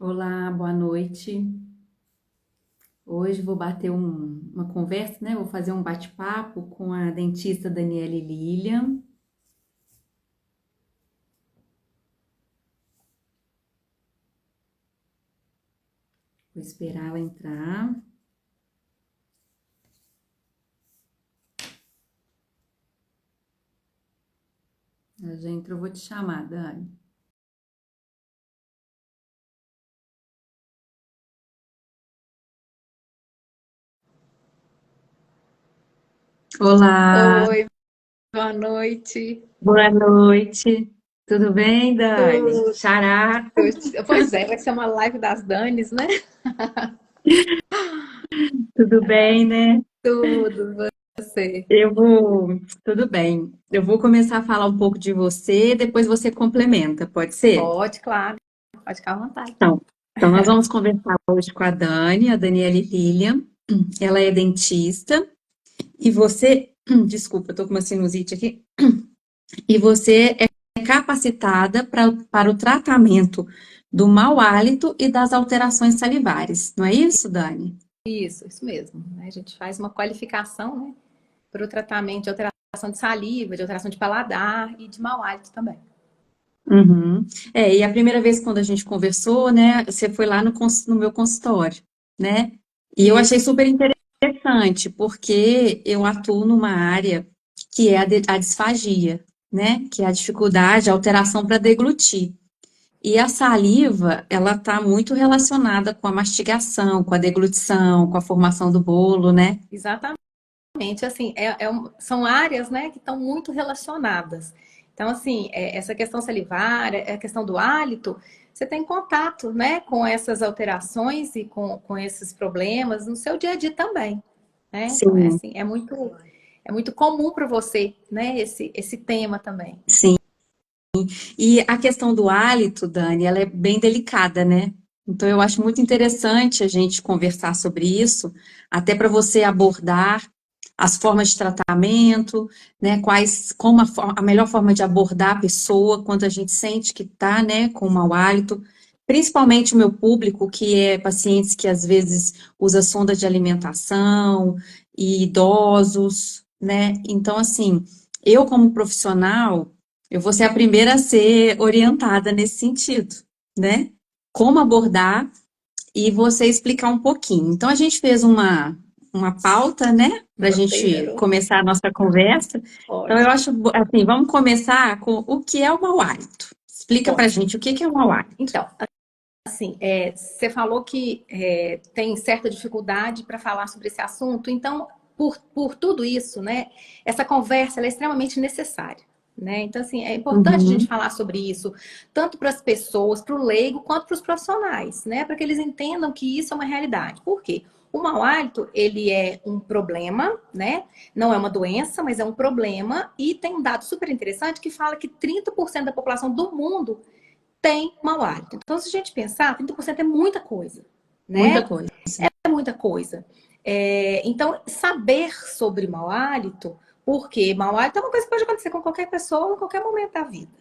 Olá, boa noite. Hoje vou bater uma conversa, né? Vou fazer um bate-papo com a dentista Daniele Lilian. Vou esperar ela entrar. Ela já entrou, eu vou te chamar, Dani. Olá, Oi, boa noite. boa noite. Tudo bem, Dani? Tudo. Xará, Pois é, vai ser uma live das Danis, né? tudo bem, né? Tudo, você. Eu vou, tudo bem. Eu vou começar a falar um pouco de você, depois você complementa, pode ser? Pode, claro, pode ficar à vontade. Então, então nós vamos conversar hoje com a Daniele Lilian. Ela é dentista. E você, desculpa, eu tô com uma sinusite aqui. E você é capacitada para o tratamento do mau hálito e das alterações salivares, não é isso, Dani? Isso mesmo. Né? A gente faz uma qualificação, né, para o tratamento de alteração de saliva, de alteração de paladar e de mau hálito também. Uhum. É, e a primeira vez quando a gente conversou, né, você foi lá no meu consultório, né? E eu achei Isso, super interessante, porque eu atuo numa área que é a disfagia, né? Que é a dificuldade, a alteração para deglutir. E a saliva, ela está muito relacionada com a mastigação, com a deglutição, com a formação do bolo, né? exatamente. Assim, são áreas, né, que estão muito relacionadas. Então, assim, essa questão salivar, a questão do hálito, você tem contato, né, com essas alterações e com esses problemas no seu dia a dia também, né? Então, Sim, assim, é muito comum para você, né, esse tema também. sim. E a questão do hálito, Dani, ela é bem delicada, né? Então eu acho muito interessante a gente conversar sobre isso, até para você abordar as formas de tratamento, né? Como a melhor forma de abordar a pessoa quando a gente sente que está, né, com mau hálito, principalmente o meu público, que é pacientes que às vezes usa sonda de alimentação e idosos, né? Então, assim, eu como profissional eu vou ser a primeira a ser orientada nesse sentido, né? Como abordar e você explicar um pouquinho. Então, a gente fez uma pauta, né? Para a Gostei, gente garoto. começar a nossa conversa. Então, eu Ótimo. acho, assim, vamos começar com o que é o mau hálito. Explica para a Ótimo. gente o que é o mau hálito. Então, assim, você falou que tem certa dificuldade para falar sobre esse assunto, então, por tudo isso, né, essa conversa ela é extremamente necessária. Né? Então, assim, é importante a gente Uhum, falar sobre isso, tanto para as pessoas, para o leigo, quanto para os profissionais, né? Para que eles entendam que isso é uma realidade. Por quê? O mau hálito, ele é um problema, né? Não é uma doença, mas é um problema. E tem um dado super interessante que fala que 30% da população do mundo tem mau hálito. Então, se a gente pensar, 30% é muita coisa, muita né? coisa. É muita coisa. Então, saber sobre mau hálito, porque mau hálito é uma coisa que pode acontecer com qualquer pessoa em qualquer momento da vida,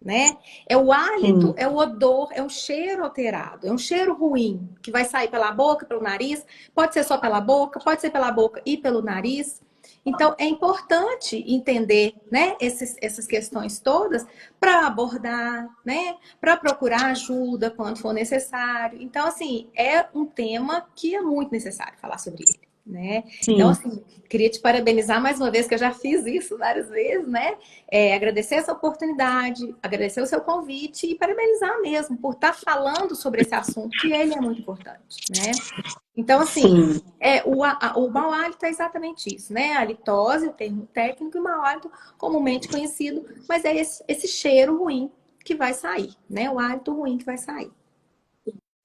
né? É o hálito, Sim, é o odor, é um cheiro alterado, é um cheiro ruim que vai sair pela boca, pelo nariz, pode ser só pela boca, pode ser pela boca e pelo nariz. Então, é importante entender, né, essas questões todas para abordar, né, para procurar ajuda quando for necessário. Então, assim, é um tema que é muito necessário falar sobre ele. Né? Então, sim, assim, queria te parabenizar mais uma vez, que eu já fiz isso várias vezes, né? Agradecer essa oportunidade, agradecer o seu convite e parabenizar mesmo por estar falando sobre esse assunto, que ele é muito importante, né? Então, assim, sim. o mau hálito é exatamente isso, né? A litose, o termo técnico, e o mau hálito comumente conhecido, mas é esse cheiro ruim que vai sair, né? O hálito ruim que vai sair.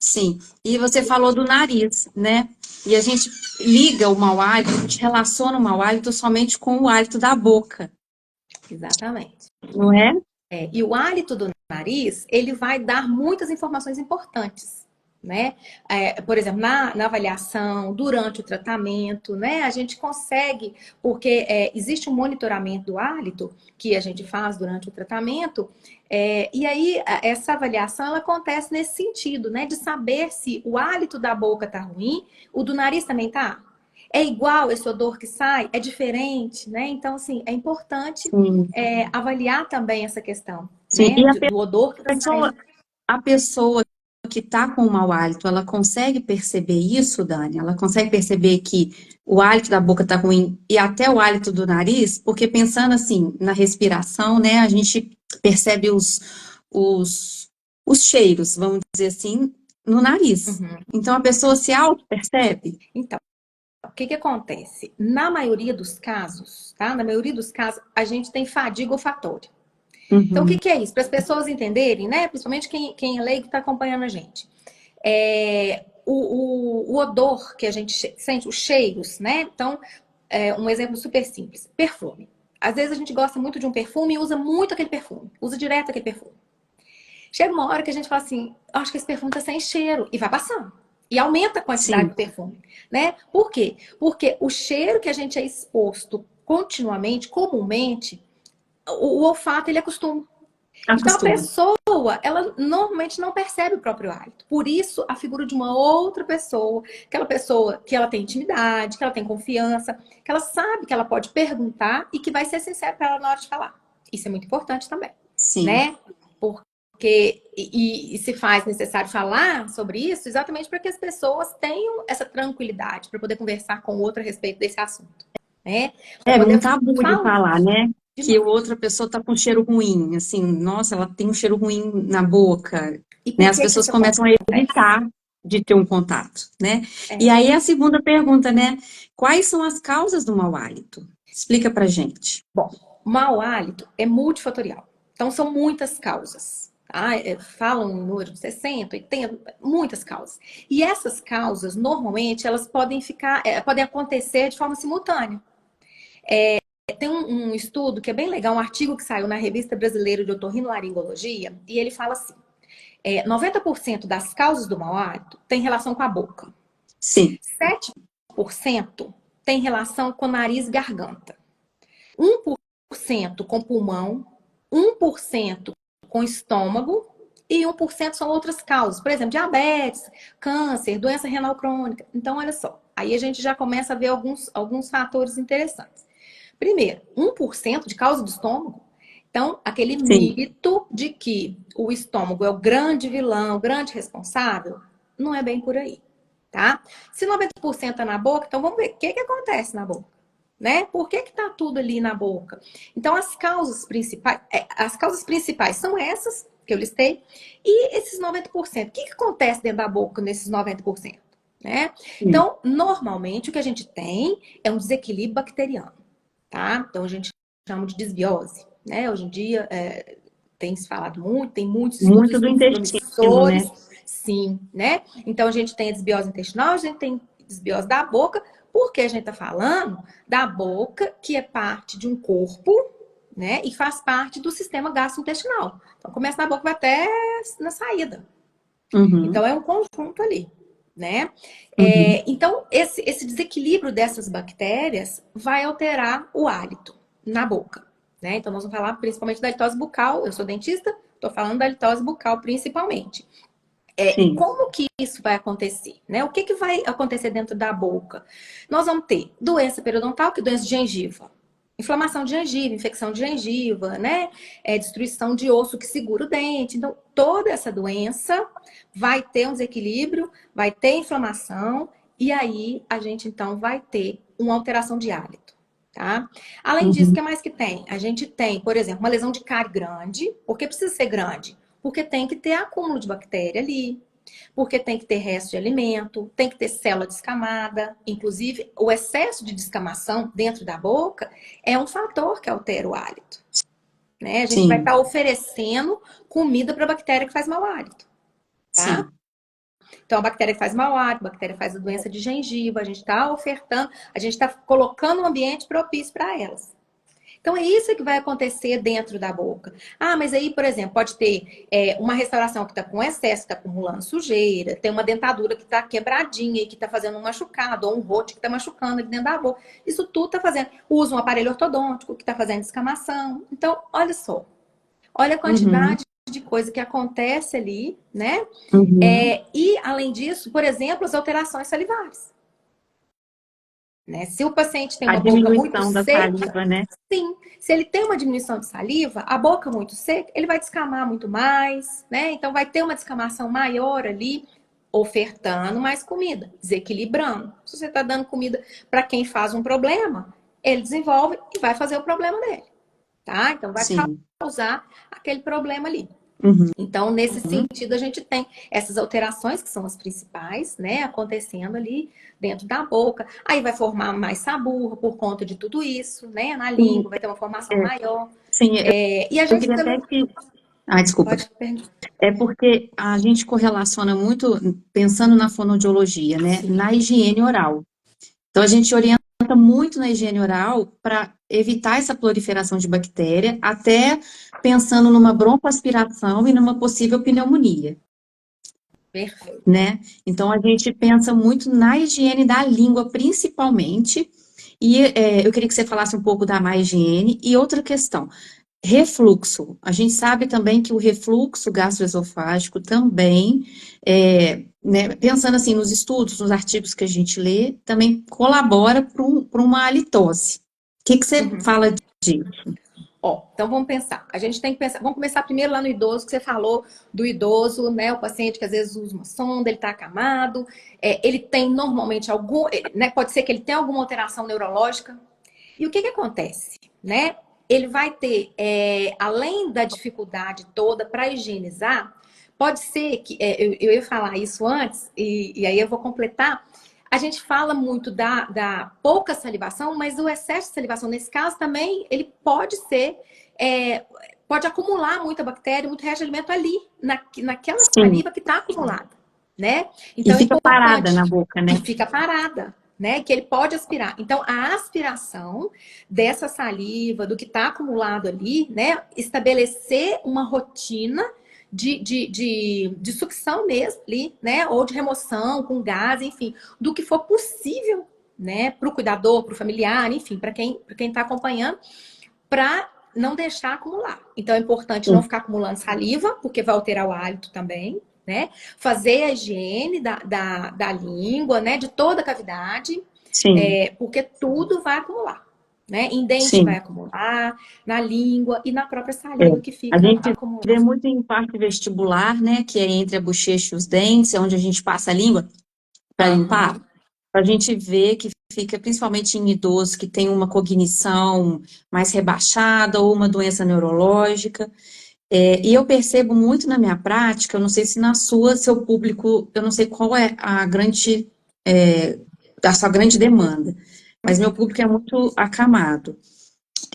Sim, e você falou do nariz, né? E a gente liga o mau hálito, a gente relaciona o mau hálito somente com o hálito da boca, Exatamente. não é? E o hálito do nariz, ele vai dar muitas informações importantes. né? Por exemplo, na avaliação, durante o tratamento, né? A gente consegue, porque existe um monitoramento do hálito que a gente faz durante o tratamento, e aí essa avaliação ela acontece nesse sentido, né? De saber se o hálito da boca tá ruim, o do nariz também tá. É igual esse odor que sai? É diferente, né? Então, assim, é importante Sim, avaliar também essa questão, sim. né? E Do odor que tá pessoa, saindo. a pessoa que está com mau hálito, ela consegue perceber isso, Dani? Ela consegue perceber que o hálito da boca está ruim e até o hálito do nariz? Porque pensando assim, na respiração, né, a gente percebe os, os cheiros, vamos dizer assim, no nariz. Uhum. Então a pessoa se auto-percebe? Então, o que que acontece? Na maioria dos casos, tá? Na maioria dos casos, a gente tem fadiga olfatória. Então, o que Uhum. que é isso? Para as pessoas entenderem, né? Principalmente quem é leigo está acompanhando a gente. O odor que a gente sente, os cheiros, né? Então, um exemplo super simples: perfume. Às vezes a gente gosta muito de um perfume e usa muito aquele perfume, usa direto aquele perfume. Chega uma hora que a gente fala assim, acho que esse perfume tá sem cheiro, e vai passando. E aumenta a quantidade Sim, de perfume, né? Por quê? Porque o cheiro que a gente é exposto continuamente, comumente, o olfato ele acostuma. Então a acostuma. pessoa, ela normalmente não percebe o próprio hálito. Por isso, a figura de uma outra pessoa, aquela pessoa que ela tem intimidade, que ela tem confiança, que ela sabe que ela pode perguntar e que vai ser sincera para ela na hora de falar. Isso é muito importante também, Sim. né? Porque e se faz necessário falar sobre isso exatamente para que as pessoas tenham essa tranquilidade para poder conversar com o outro a respeito desse assunto, né? Para É um poder tabu de falar falar, né? Que a demais. outra pessoa está com cheiro ruim, assim, nossa, ela tem um cheiro ruim na boca, E né? por As que que pessoas isso começam a acontece? evitar de ter um contato, né? E É, aí a segunda pergunta, né? Quais são as causas do mau hálito? Explica pra gente. bom, mau hálito é multifatorial. Então, são muitas causas. Tá? Falam em número de 60, 80, muitas causas. E essas causas, normalmente, elas podem podem acontecer de forma simultânea. Tem um estudo que é bem legal, um artigo que saiu na Revista Brasileira de Otorrinolaringologia, e ele fala assim: 90% das causas do mau hálito tem relação com a boca, Sim. 7% tem relação com nariz e garganta, 1% com pulmão, 1% com estômago e 1% são outras causas. Por exemplo, diabetes, câncer, doença renal crônica. Então, olha só. Aí a gente já começa a ver alguns fatores interessantes. Primeiro, 1% de causa do estômago. Então, aquele Sim. mito de que o estômago é o grande vilão, o grande responsável, não é bem por aí, tá? Se 90% tá na boca, então vamos ver o que que acontece na boca, né? Por que que tá tudo ali na boca? Então, as causas principais são essas que eu listei e esses 90%. O que que acontece dentro da boca nesses 90%? Né? Sim. Então, normalmente o que a gente tem é um desequilíbrio bacteriano, tá? Então a gente chama de desbiose, né? Hoje em dia tem se falado muito, tem muitos Muito estudos do muito intestino, promissores, né? sim, né? Então a gente tem a desbiose intestinal, a gente tem desbiose da boca, porque a gente tá falando da boca, que é parte de um corpo, né? E faz parte do sistema gastrointestinal. Então começa na boca, vai até na saída. Uhum. Então é um conjunto ali, né? Uhum. Então esse desequilíbrio dessas bactérias vai alterar o hálito na boca, né? Então nós vamos falar principalmente da litose bucal. Eu sou dentista, estou falando da litose bucal principalmente. E Sim. como que isso vai acontecer, né? O que que vai acontecer dentro da boca? Nós vamos ter doença periodontal, que é doença de gengiva. Inflamação de gengiva, infecção de gengiva, né? Destruição de osso que segura o dente. Então, toda essa doença vai ter um desequilíbrio, vai ter inflamação, e aí a gente então vai ter uma alteração de hálito, tá? Além disso, o Uhum. que mais que tem? A gente tem, por exemplo, uma lesão de cárie grande. Por que precisa ser grande? Porque tem que ter acúmulo de bactéria ali, porque tem que ter resto de alimento, tem que ter célula descamada. Inclusive, o excesso de descamação dentro da boca é um fator que altera o hálito, né? A gente vai Sim. estar oferecendo comida para a bactéria que faz mau hálito, tá? Sim. Então, a bactéria que faz mau hálito, a bactéria que faz a doença de gengiva, a gente está ofertando, a gente está colocando um ambiente propício para elas. Então, é isso que vai acontecer dentro da boca. Ah, mas aí, por exemplo, pode ter uma restauração que está com excesso, está acumulando sujeira, tem uma dentadura que está quebradinha e que está fazendo um machucado, ou um rote que está machucando ali dentro da boca. Isso tudo está fazendo. Usa um aparelho ortodôntico que está fazendo descamação. Então, olha só. Olha a Uhum, quantidade de coisa que acontece ali, né? uhum. E, além disso, por exemplo, as alterações salivares. Né? Se o paciente tem A uma boca muito diminuição da seca, saliva, né? sim. Se ele tem uma diminuição de saliva, a boca muito seca, ele vai descamar muito mais, né? Então vai ter uma descamação maior ali, ofertando mais comida, desequilibrando. Se você está dando comida para quem faz um problema, ele desenvolve e vai fazer o problema dele, tá? Então vai Sim. causar aquele problema ali. Uhum, Então, nesse uhum. sentido, a gente tem essas alterações que são as principais, né, acontecendo ali dentro da boca. Aí vai formar mais saburro por conta de tudo isso, né, na Sim, língua, vai ter uma formação é, maior. sim, E a eu gente queria até também que. Ah, desculpa. pode perguntar. É porque a gente correlaciona muito, pensando na fonoaudiologia, né, Sim, na higiene oral. Então, a gente orienta muito na higiene oral para evitar essa proliferação de bactéria, até pensando numa broncoaspiração e numa possível pneumonia, perfeito. né? Então, a gente pensa muito na higiene da língua, principalmente. E eu queria que você falasse um pouco da má higiene. E outra questão, refluxo. A gente sabe também que o refluxo gastroesofágico também, né, pensando assim nos estudos, nos artigos que a gente lê, também colabora para uma halitose. O que que você Uhum. fala disso? Ó, então vamos pensar. A gente tem que pensar. Vamos começar primeiro lá no idoso, que você falou do idoso, né? O paciente que às vezes usa uma sonda, ele está acamado, ele tem normalmente né? Pode ser que ele tenha alguma alteração neurológica. E o que que acontece, né? Ele vai ter, além da dificuldade toda para higienizar, pode ser que, eu ia falar isso antes, e aí eu vou completar. A gente fala muito da pouca salivação, mas o excesso de salivação, nesse caso também, ele pode ser, é, pode acumular muita bactéria, muito resto de alimento ali, naquela Sim, saliva que está acumulada, né? e Então é fica parada importante, na boca, e né? fica parada, né? Que ele pode aspirar. Então, a aspiração dessa saliva, do que está acumulado ali, né? Estabelecer uma rotina de sucção mesmo ali, né? Ou de remoção com gás, enfim, do que for possível, né? Para o cuidador, para o familiar, enfim, para quem está acompanhando, para não deixar acumular. Então é importante não Sim, ficar acumulando saliva, porque vai alterar o hálito também, né? Fazer a higiene da língua, né? De toda a cavidade, sim, porque tudo vai acumular. Né? Em dente vai sim. acumular, na língua e na própria É. saliva que A fica gente vê acumulada. muito em parte vestibular, né? Que é entre a bochecha e os dentes, é onde a gente passa a língua para limpar. Aham. A gente vê que fica principalmente em idosos que têm uma cognição mais rebaixada ou uma doença neurológica. E eu percebo muito na minha prática, eu não sei se na sua, seu público, eu não sei qual é é, a sua grande demanda, mas meu público é muito acamado.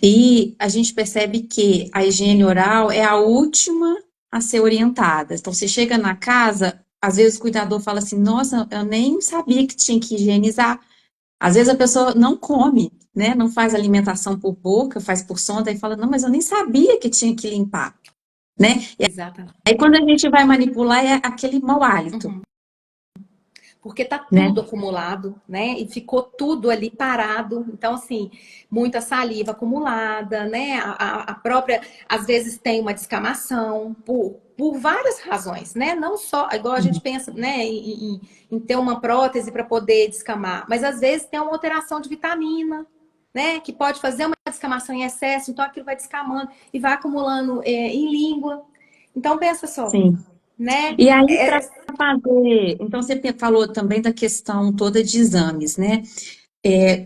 E a gente percebe que a higiene oral é a última a ser orientada. Então, você chega na casa, às vezes o cuidador fala assim: Nossa, eu nem sabia que tinha que higienizar. Às vezes a pessoa não come, né? Não faz alimentação por boca, faz por sonda e fala: Não, mas eu nem sabia que tinha que limpar, né? E Exatamente. aí, quando a gente vai manipular, é aquele mau hálito, Uhum. Porque tá né? tudo acumulado, né? E ficou tudo ali parado. Então, assim, muita saliva acumulada, né? A própria, às vezes tem uma descamação por várias razões, né? Não só, igual a gente pensa, né, em ter uma prótese para poder descamar, mas às vezes tem uma alteração de vitamina, né? Que pode fazer uma descamação em excesso, então aquilo vai descamando e vai acumulando em língua. Então, pensa só, Sim. né? E aí, para fazer. Então, você falou também da questão toda de exames, né?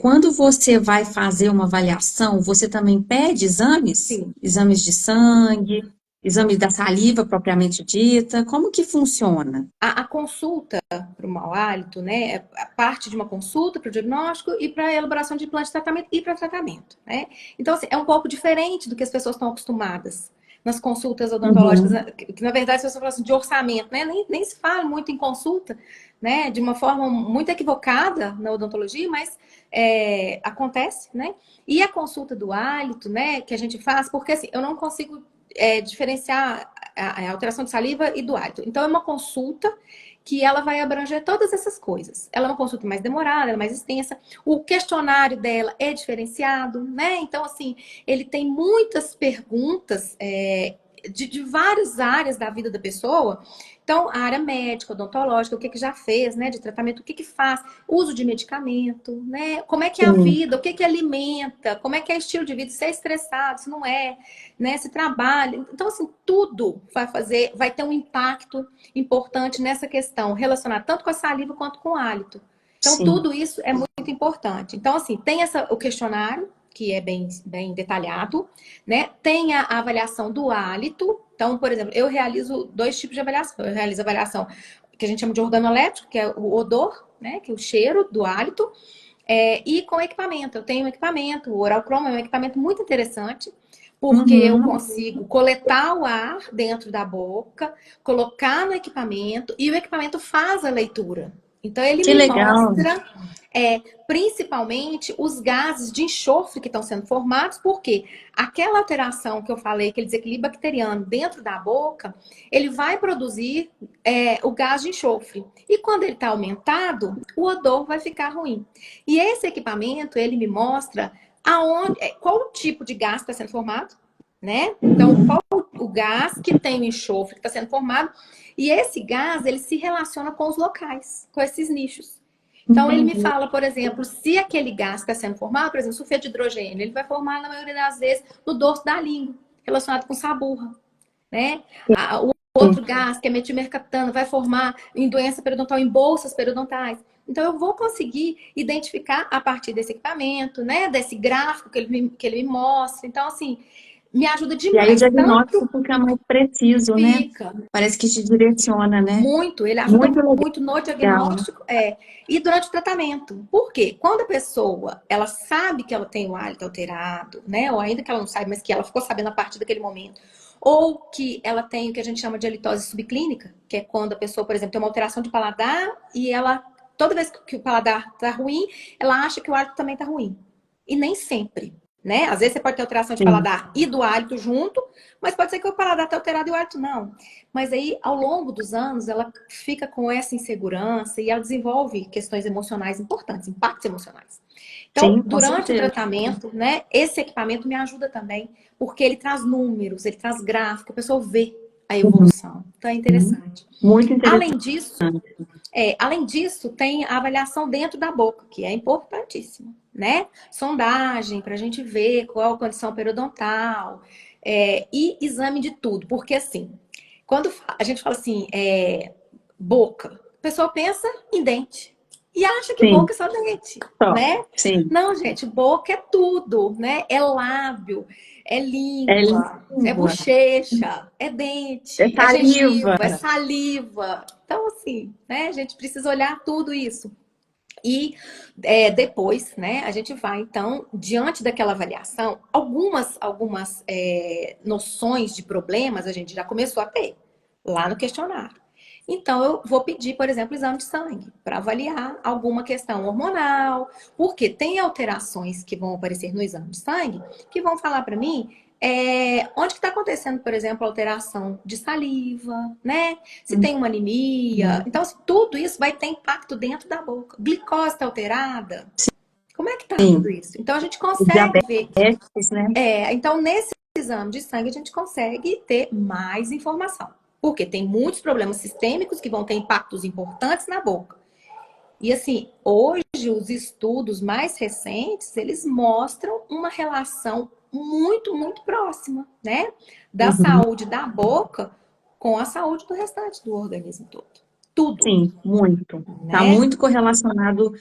Quando você vai fazer uma avaliação, você também pede exames? Sim. Exames de sangue, exames da saliva propriamente dita? Como que funciona? A consulta para o mau hálito, né, é parte de uma consulta para o diagnóstico e para a elaboração de plano de tratamento e para tratamento, né? Então, assim, é um pouco diferente do que as pessoas estão acostumadas. nas consultas odontológicas, Uhum. né? Que na verdade, se você fala assim, de orçamento, né? Nem se fala muito em consulta, né? De uma forma muito equivocada na odontologia, mas acontece, né? E a consulta do hálito, né? Que a gente faz, porque assim, eu não consigo diferenciar a alteração de saliva e do hálito. Então, é uma consulta que ela vai abranger todas essas coisas. Ela é uma consulta mais demorada, ela é mais extensa. O questionário dela é diferenciado, né? Então, assim, ele tem muitas perguntas de várias áreas da vida da pessoa. Então, a área médica, odontológica, o que que já fez, né, de tratamento, o que que faz, uso de medicamento, né, como é que é a Sim, vida, o que que alimenta, como é que é estilo de vida, se é estressado, se não é, né, se trabalha. Então, assim, tudo vai ter um impacto importante nessa questão, relacionada tanto com a saliva quanto com o hálito. Então, sim. tudo isso é muito importante. Então, assim, tem o questionário, que é bem detalhado, né? Tem a avaliação do hálito. Então, por exemplo, eu realizo dois tipos de avaliação. Eu realizo a avaliação que a gente chama de organolético, que é o odor, né? Que é o cheiro do hálito, e com equipamento. Eu tenho um equipamento, o Oral Chrome é um equipamento muito interessante, porque eu Uhum. consigo coletar o ar dentro da boca, colocar no equipamento e o equipamento faz a leitura. Então ele Que me legal. mostra principalmente os gases de enxofre que estão sendo formados, porque aquela alteração que eu falei, aquele desequilíbrio bacteriano dentro da boca, ele vai produzir o gás de enxofre. E quando ele está aumentado, o odor vai ficar ruim. E esse equipamento, ele me mostra qual o tipo de gás está sendo formado, né? Então, qual o gás que tem o enxofre que está sendo formado. E esse gás, ele se relaciona com os locais, com esses nichos. Então, ele me Entendi. fala, por exemplo, se aquele gás está sendo formado, por exemplo, sulfeto de hidrogênio, ele vai formar, na maioria das vezes, no dorso da língua, relacionado com saburra, né? O outro gás, que é metimercaptano, vai formar em doença periodontal, em bolsas periodontais. Então, eu vou conseguir identificar a partir desse equipamento, né? Desse gráfico que ele me mostra. Então, assim, me ajuda E aí o demais. diagnóstico Tanto fica mais preciso, né? fica Parece que te direciona, né? muito, ele ajuda Muito muito no legal. diagnóstico e durante o tratamento. Por quê? Quando a pessoa ela sabe que ela tem o hálito alterado, né? Ou ainda que ela não sabe, mas que ela ficou sabendo a partir daquele momento, ou que ela tem o que a gente chama de halitose subclínica, que é quando a pessoa, por exemplo, tem uma alteração de paladar e ela, toda vez que o paladar tá ruim, ela acha que o hálito também tá ruim. E nem sempre, né? Às vezes você pode ter alteração de Sim, paladar e do hálito junto, mas pode ser que o paladar esteja alterado e o hálito não. Mas aí, ao longo dos anos, ela fica com essa insegurança e ela desenvolve questões emocionais importantes, impactos emocionais. Então, sim, com durante o certeza. tratamento, né, esse equipamento me ajuda também, porque ele traz números, ele traz gráfico, a pessoa vê a Uhum. evolução. Então, é interessante. Muito interessante. Além disso, tem a avaliação dentro da boca, que é importantíssima, né? Sondagem, para a gente ver qual a condição periodontal, e exame de tudo, porque assim, quando a gente fala assim, boca, a pessoa pensa em dente e acha que Sim, boca é só dente, só. né? Sim. Não, gente, boca é tudo, né? É lábio, é É língua, é língua, bochecha, é é dente, é saliva. gengiva, é saliva. Então, assim, né? A gente precisa olhar tudo isso. E depois, né, a gente vai, então, diante daquela avaliação, algumas noções de problemas a gente já começou a ter lá no questionário. Então, eu vou pedir, por exemplo, exame de sangue para avaliar alguma questão hormonal, porque tem alterações que vão aparecer no exame de sangue que vão falar para mim onde que está acontecendo, por exemplo, alteração de saliva, né? Se tem uma anemia. Uhum. Então, tudo isso vai ter impacto dentro da boca. Glicose está alterada. Como é que tá tudo Sim, isso? Então, a gente o consegue ver. diabetes, né? Então, nesse exame de sangue, a gente consegue ter mais informação. Porque tem muitos problemas sistêmicos que vão ter impactos importantes na boca. E assim, hoje os estudos mais recentes, eles mostram uma relação muito, muito próxima, né? Da Uhum. saúde da boca com a saúde do restante do organismo todo. Tudo, Sim, muito. Está né? muito correlacionado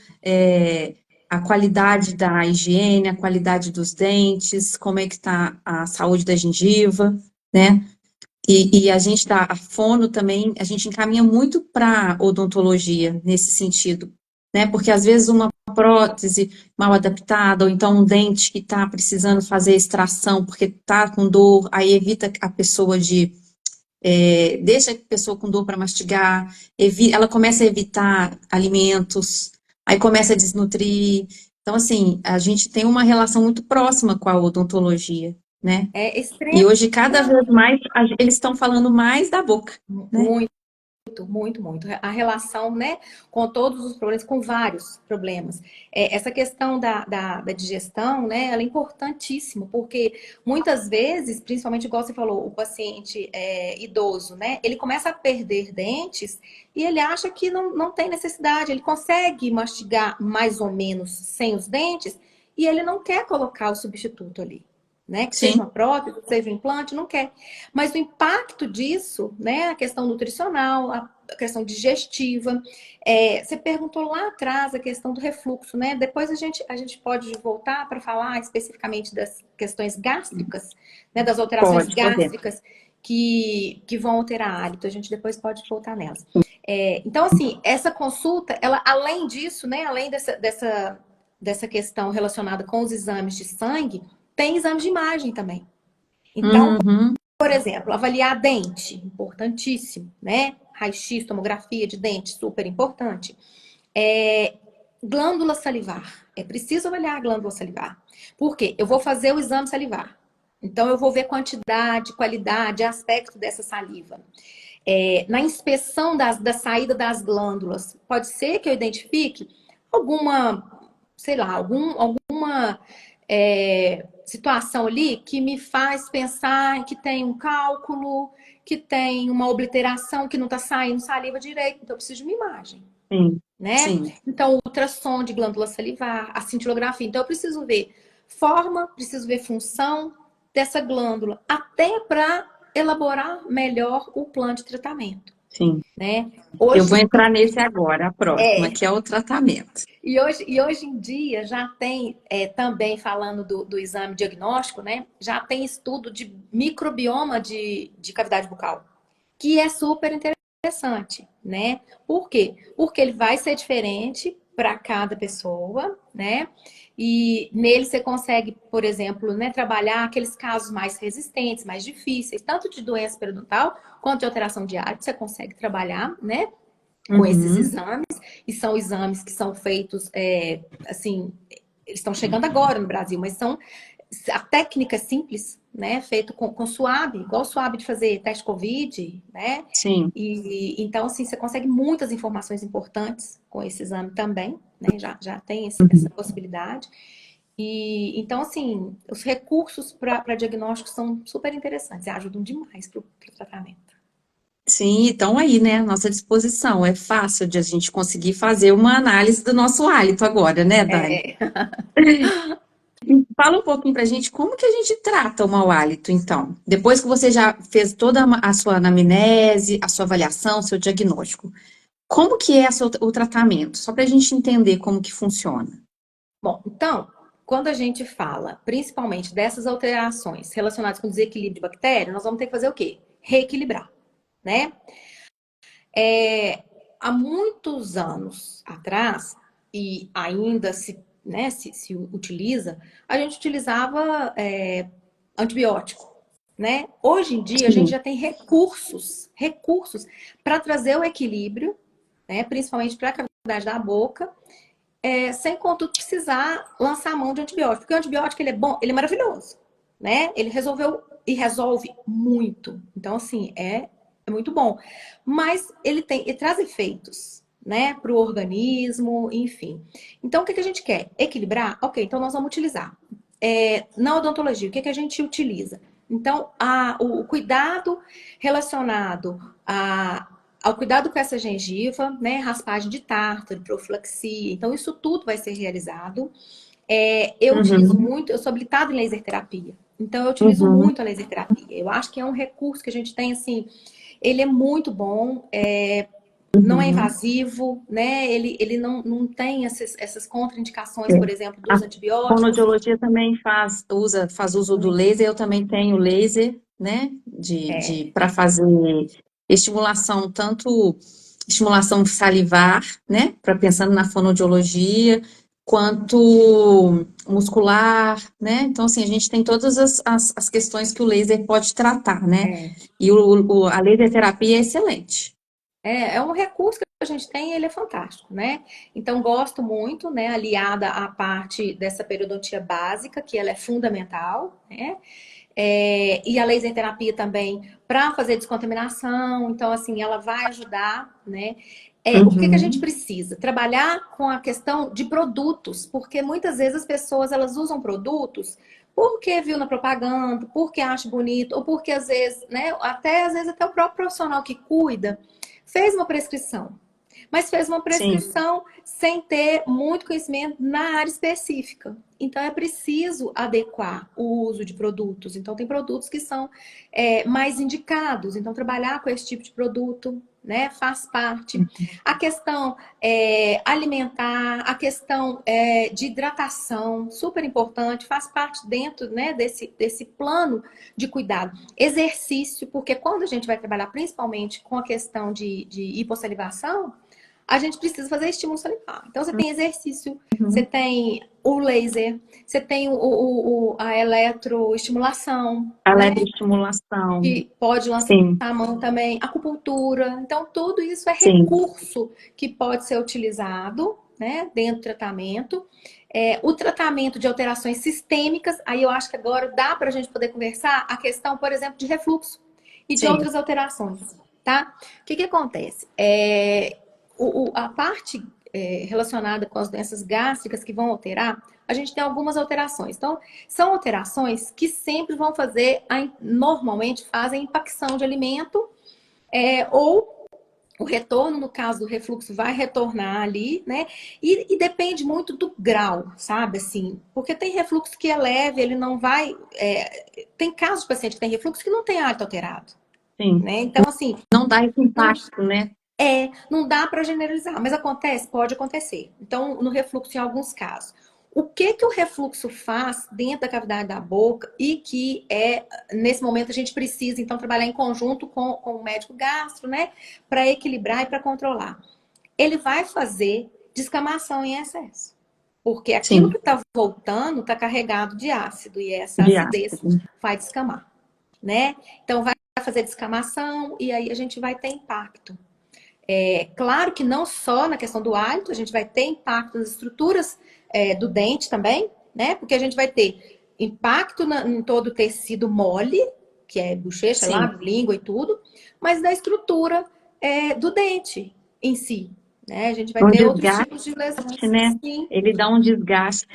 à qualidade da higiene, à qualidade dos dentes, como é que está a saúde da gengiva, né? E a gente a fono também, a gente encaminha muito para odontologia nesse sentido, né? Porque às vezes uma prótese mal adaptada, ou então um dente que está precisando fazer extração porque está com dor, aí evita a pessoa de deixa a pessoa com dor para mastigar, ela começa a evitar alimentos, aí começa a desnutrir. Então, assim, a gente tem uma relação muito próxima com a odontologia, né? É E hoje, cada vez extremamente. mais, eles estão falando mais da boca, né? Muito. Muito, muito. A relação, né, com todos os problemas, com vários problemas. Essa questão da digestão, né, ela é importantíssima, porque muitas vezes, principalmente igual você falou, o paciente idoso, né, ele começa a perder dentes e ele acha que não tem necessidade, ele consegue mastigar mais ou menos sem os dentes e ele não quer colocar o substituto ali. Né, que seja Sim, uma prótese, que seja um implante, não quer. Mas o impacto disso, né, a questão nutricional, a questão digestiva, você perguntou lá atrás a questão do refluxo, né? Depois a gente pode voltar para falar especificamente das questões gástricas, né, das alterações podemos. gástricas que vão alterar hálito. A gente depois pode voltar nelas. Então, assim, essa consulta, ela, além disso, né, além dessa questão relacionada com os exames de sangue, tem exame de imagem também. Então, Uhum, por exemplo, avaliar dente, importantíssimo, né? Raio-x, tomografia de dente, super importante. Glândula salivar. É preciso avaliar a glândula salivar. Por quê? Eu vou fazer o exame salivar. Então, eu vou ver quantidade, qualidade, aspecto dessa saliva. Na inspeção da saída das glândulas, pode ser que eu identifique alguma, sei lá, alguma situação ali que me faz pensar que tem um cálculo, que tem uma obliteração, que não está saindo saliva direito. Então, eu preciso de uma imagem, sim, né? sim, Então, ultrassom de glândula salivar, a cintilografia. Então, eu preciso ver forma, preciso ver função dessa glândula, até para elaborar melhor o plano de tratamento, sim. né? Eu vou Hoje, entrar nesse agora, a próxima, que é o tratamento. e hoje em dia já tem, também falando do exame diagnóstico, né? Já tem estudo de microbioma de cavidade bucal, que é super interessante, né? Por quê? Porque ele vai ser diferente para cada pessoa, né? E nele você consegue, por exemplo, né, trabalhar aqueles casos mais resistentes, mais difíceis, tanto de doença periodontal quanto de alteração de hálito, você consegue trabalhar, né? Com esses Uhum, exames, e são exames que são feitos, assim, eles estão chegando agora no Brasil, mas são a técnica é simples, né? Feito com suave, igual o suave de fazer teste Covid, né? sim. E então, assim, você consegue muitas informações importantes com esse exame também, né? Já tem essa Uhum. possibilidade. E então, assim, os recursos para diagnóstico são super interessantes e ajudam demais para o tratamento. Sim, então aí, né, à nossa disposição. É fácil de a gente conseguir fazer uma análise do nosso hálito agora, né, Dani? É, Fala um pouquinho pra gente como que a gente trata o mau hálito, então. Depois que você já fez toda a sua anamnese, a sua avaliação, o seu diagnóstico, como que é o tratamento? Só pra gente entender como que funciona. bom, então, quando a gente fala principalmente dessas alterações relacionadas com desequilíbrio de bactéria, nós vamos ter que fazer o quê? Reequilibrar, né? Há muitos anos atrás, e ainda se utiliza, a gente utilizava antibiótico, né? Hoje em dia, a gente Sim. já tem recursos para trazer o equilíbrio, né? Principalmente para a cavidade da boca, sem contudo precisar lançar a mão de antibiótico. Porque o antibiótico ele é bom, ele é maravilhoso, né? Ele resolveu e resolve muito. Então, assim, é muito bom. Mas ele traz efeitos, né, para o organismo, enfim. Então, o que a gente quer? Equilibrar? Ok, então nós vamos utilizar. Na odontologia, o que a gente utiliza? Então, o cuidado relacionado ao cuidado com essa gengiva, né? Raspagem de tártaro, profilaxia. Então, isso tudo vai ser realizado. Eu utilizo Uhum, muito, eu sou habilitada em laser terapia. Então, eu utilizo uhum, muito a laser terapia. Eu acho que é um recurso que a gente tem, assim, ele é muito bom, não é uhum. invasivo, né? Ele não tem essas contraindicações, É. por exemplo, A dos antibióticos. fonoaudiologia também faz uso do laser, eu também tenho laser, né, É, para fazer estimulação tanto estimulação salivar, né, para pensando na fonoaudiologia, quanto muscular, né? Então, assim, a gente tem todas as questões que o laser pode tratar, né? É. E a laser terapia é excelente. É um recurso que a gente tem e ele é fantástico, né? Então, gosto muito, né? Aliada à parte dessa periodontia básica, que ela é fundamental, né? E a laser terapia também para fazer descontaminação. Então, assim, ela vai ajudar, né? O que a gente Uhum. precisa? Trabalhar com a questão de produtos, porque muitas vezes as pessoas elas usam produtos porque viu na propaganda, porque acha bonito, ou porque às vezes, né? Às vezes até o próprio profissional que cuida fez uma prescrição, mas fez uma Sim, prescrição sem ter muito conhecimento na área específica. Então é preciso adequar o uso de produtos. Então tem produtos que são mais indicados. Então trabalhar com esse tipo de produto, né, faz parte. A questão alimentar, a questão de hidratação, super importante, faz parte dentro, né, desse plano de cuidado. Exercício, porque quando a gente vai trabalhar principalmente com a questão de hipossalivação, a gente precisa fazer estímulo salivar. Então, você tem exercício, você uhum. tem o laser, você tem a eletroestimulação, A né? eletroestimulação. Que pode lançar Sim, a mão também, acupuntura. Então, tudo isso é sim, recurso que pode ser utilizado, né, dentro do tratamento. O tratamento de alterações sistêmicas, aí eu acho que agora dá para a gente poder conversar a questão, por exemplo, de refluxo e de sim, outras alterações, tá? O que acontece? A parte relacionada com as doenças gástricas que vão alterar, a gente tem algumas alterações. Então, são alterações que sempre vão fazer, normalmente fazem impacção de alimento, ou o retorno, no caso do refluxo, vai retornar ali, né? E depende muito do grau, sabe? Assim, porque tem refluxo que é leve, ele não vai. Tem casos de paciente que tem refluxo que não tem hálito alterado, sim. né? Então, assim, Não dá esse não, impacto, né? não dá para generalizar, mas acontece, pode acontecer. Então, no refluxo, em alguns casos. O que o refluxo faz dentro da cavidade da boca e que nesse momento a gente precisa, então, trabalhar em conjunto com o médico gastro, né? Para equilibrar e para controlar. Ele vai fazer descamação em excesso. Porque aquilo que Sim, está voltando está carregado de ácido e essa de acidez ácido. vai descamar, né? Então, vai fazer descamação e aí a gente vai ter impacto. Claro que não só na questão do hálito, a gente vai ter impacto nas estruturas do dente também, né? Porque a gente vai ter impacto em todo o tecido mole, que é bochecha, Sim. lábio, língua e tudo, mas da estrutura do dente em si, né? A gente vai Um ter outros desgaste, tipos de lesões. né? Sim, Ele dá um desgaste.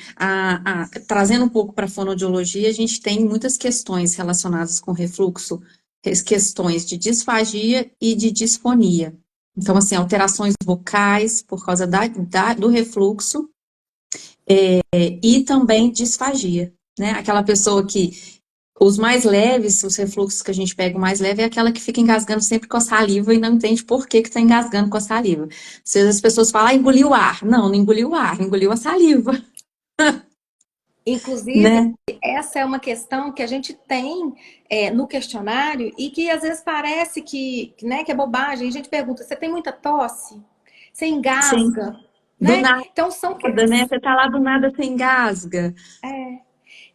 Trazendo um pouco para a fonoaudiologia, a gente tem muitas questões relacionadas com refluxo, questões de disfagia e de disfonia. Então, assim, alterações vocais por causa do refluxo, e também disfagia, né? Aquela pessoa que os mais leves, os refluxos que a gente pega o mais leve é aquela que fica engasgando sempre com a saliva e não entende por que está engasgando com a saliva. Às vezes as pessoas falam, engoliu o ar. Não, não engoliu o ar, engoliu a saliva, inclusive, né? essa é uma questão que a gente tem no questionário e que às vezes parece né, que é bobagem. A gente pergunta: você tem muita tosse? Você Sim. engasga? Do Né? nada, Então são né? Você tá lá do nada, você engasga.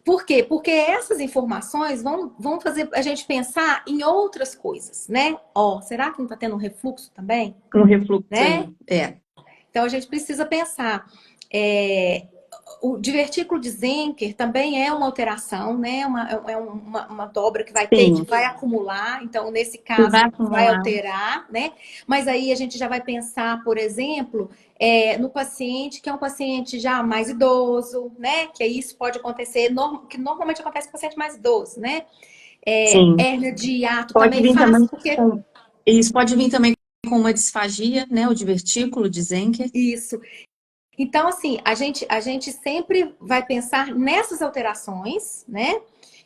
por quê? Porque essas informações vão fazer a gente pensar em outras coisas, né? Ó, será que não está tendo um refluxo também? Um refluxo Né? aí. É. Então a gente precisa pensar. O divertículo de Zenker também é uma alteração, né? Uma dobra que vai ter, que Sim. vai acumular. Então, nesse Que vai caso, vai acumular. alterar, né? Mas aí a gente já vai pensar, por exemplo, no paciente que é um paciente já mais idoso, né? Que isso pode acontecer, que normalmente acontece com paciente mais idoso, né? Sim. Hérnia de hiato Pode também vir faz, também porque com. Isso pode vir também com uma disfagia, né? O divertículo de Zenker. isso. Então, assim, a gente sempre vai pensar nessas alterações, né?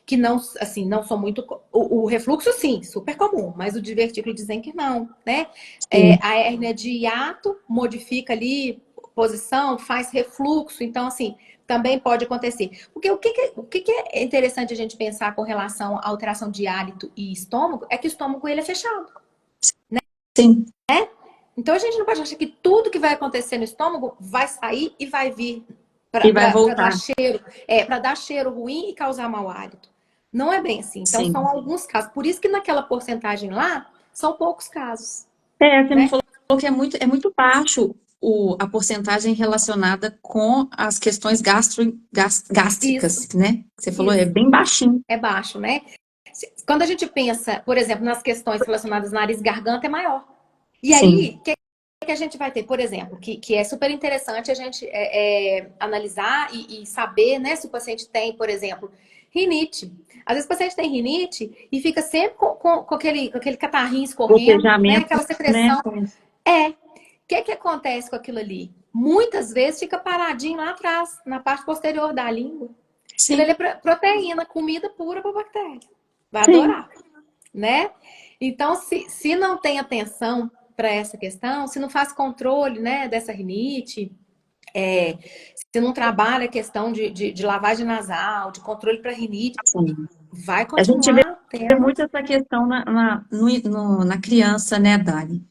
Que não, assim, não são muito. O refluxo, sim, super comum, mas o divertículo dizem que não, né? Sim. A hérnia de hiato modifica ali posição, faz refluxo, então, assim, também pode acontecer. Porque o que é interessante a gente pensar com relação à alteração de hálito e estômago é que o estômago ele é fechado. Sim. Então a gente não pode achar que tudo que vai acontecer no estômago vai sair e vai vir E vai para dar voltar. cheiro, para dar cheiro ruim e causar mau hálito. Não é bem assim. Então são Sim. alguns casos. Por isso que naquela porcentagem lá são poucos casos, Você me né? falou que é muito baixo a porcentagem relacionada com as questões Isso, gástricas, né? Você falou, é isso. bem baixinho. É baixo, né? Quando a gente pensa, por exemplo, nas questões relacionadas a nariz e garganta, é maior. E Sim. aí, o que a gente vai ter, por exemplo, que é super interessante a gente analisar e saber, né, se o paciente tem, por exemplo, rinite. Às vezes o paciente tem rinite e fica sempre com aquele catarrinho escorrendo, né, Gotejamento, aquela né? secreção. O que acontece com aquilo ali? Muitas vezes fica paradinho lá atrás, na parte posterior da língua. Aquilo ali Sim, é proteína, comida pura para bactéria. Vai sim. adorar, né? Então, se não tem atenção para essa questão, se não faz controle, né, dessa rinite, se não trabalha a questão de lavagem nasal, de controle para rinite, Sim. vai A gente vê continuar tendo. muito essa questão na criança, né, Dani?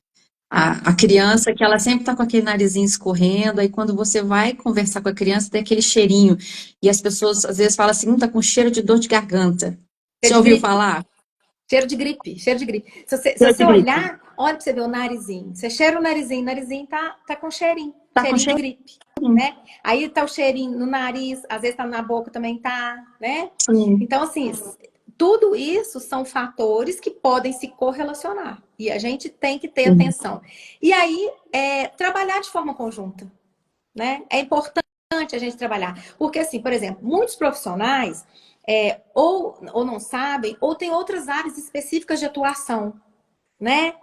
A criança que ela sempre tá com aquele narizinho escorrendo, aí quando você vai conversar com a criança, tem aquele cheirinho. E as pessoas às vezes falam assim, tá com cheiro de dor de garganta. Você Cheiro já de ouviu gripe, falar? cheiro de gripe, cheiro de gripe. Se Cheiro de você gripe. olhar, olha para você ver o narizinho. Você cheira o narizinho tá com cheirinho, Tá com cheirinho de cheirinho. gripe, né? Aí tá o cheirinho no nariz, às vezes tá na boca também tá, né? Sim. Então, assim, tudo isso são fatores que podem se correlacionar. E a gente tem que ter Sim. atenção. E aí, trabalhar de forma conjunta, né? É importante a gente trabalhar. Porque, assim, por exemplo, muitos profissionais ou não sabem, ou tem outras áreas específicas de atuação, né?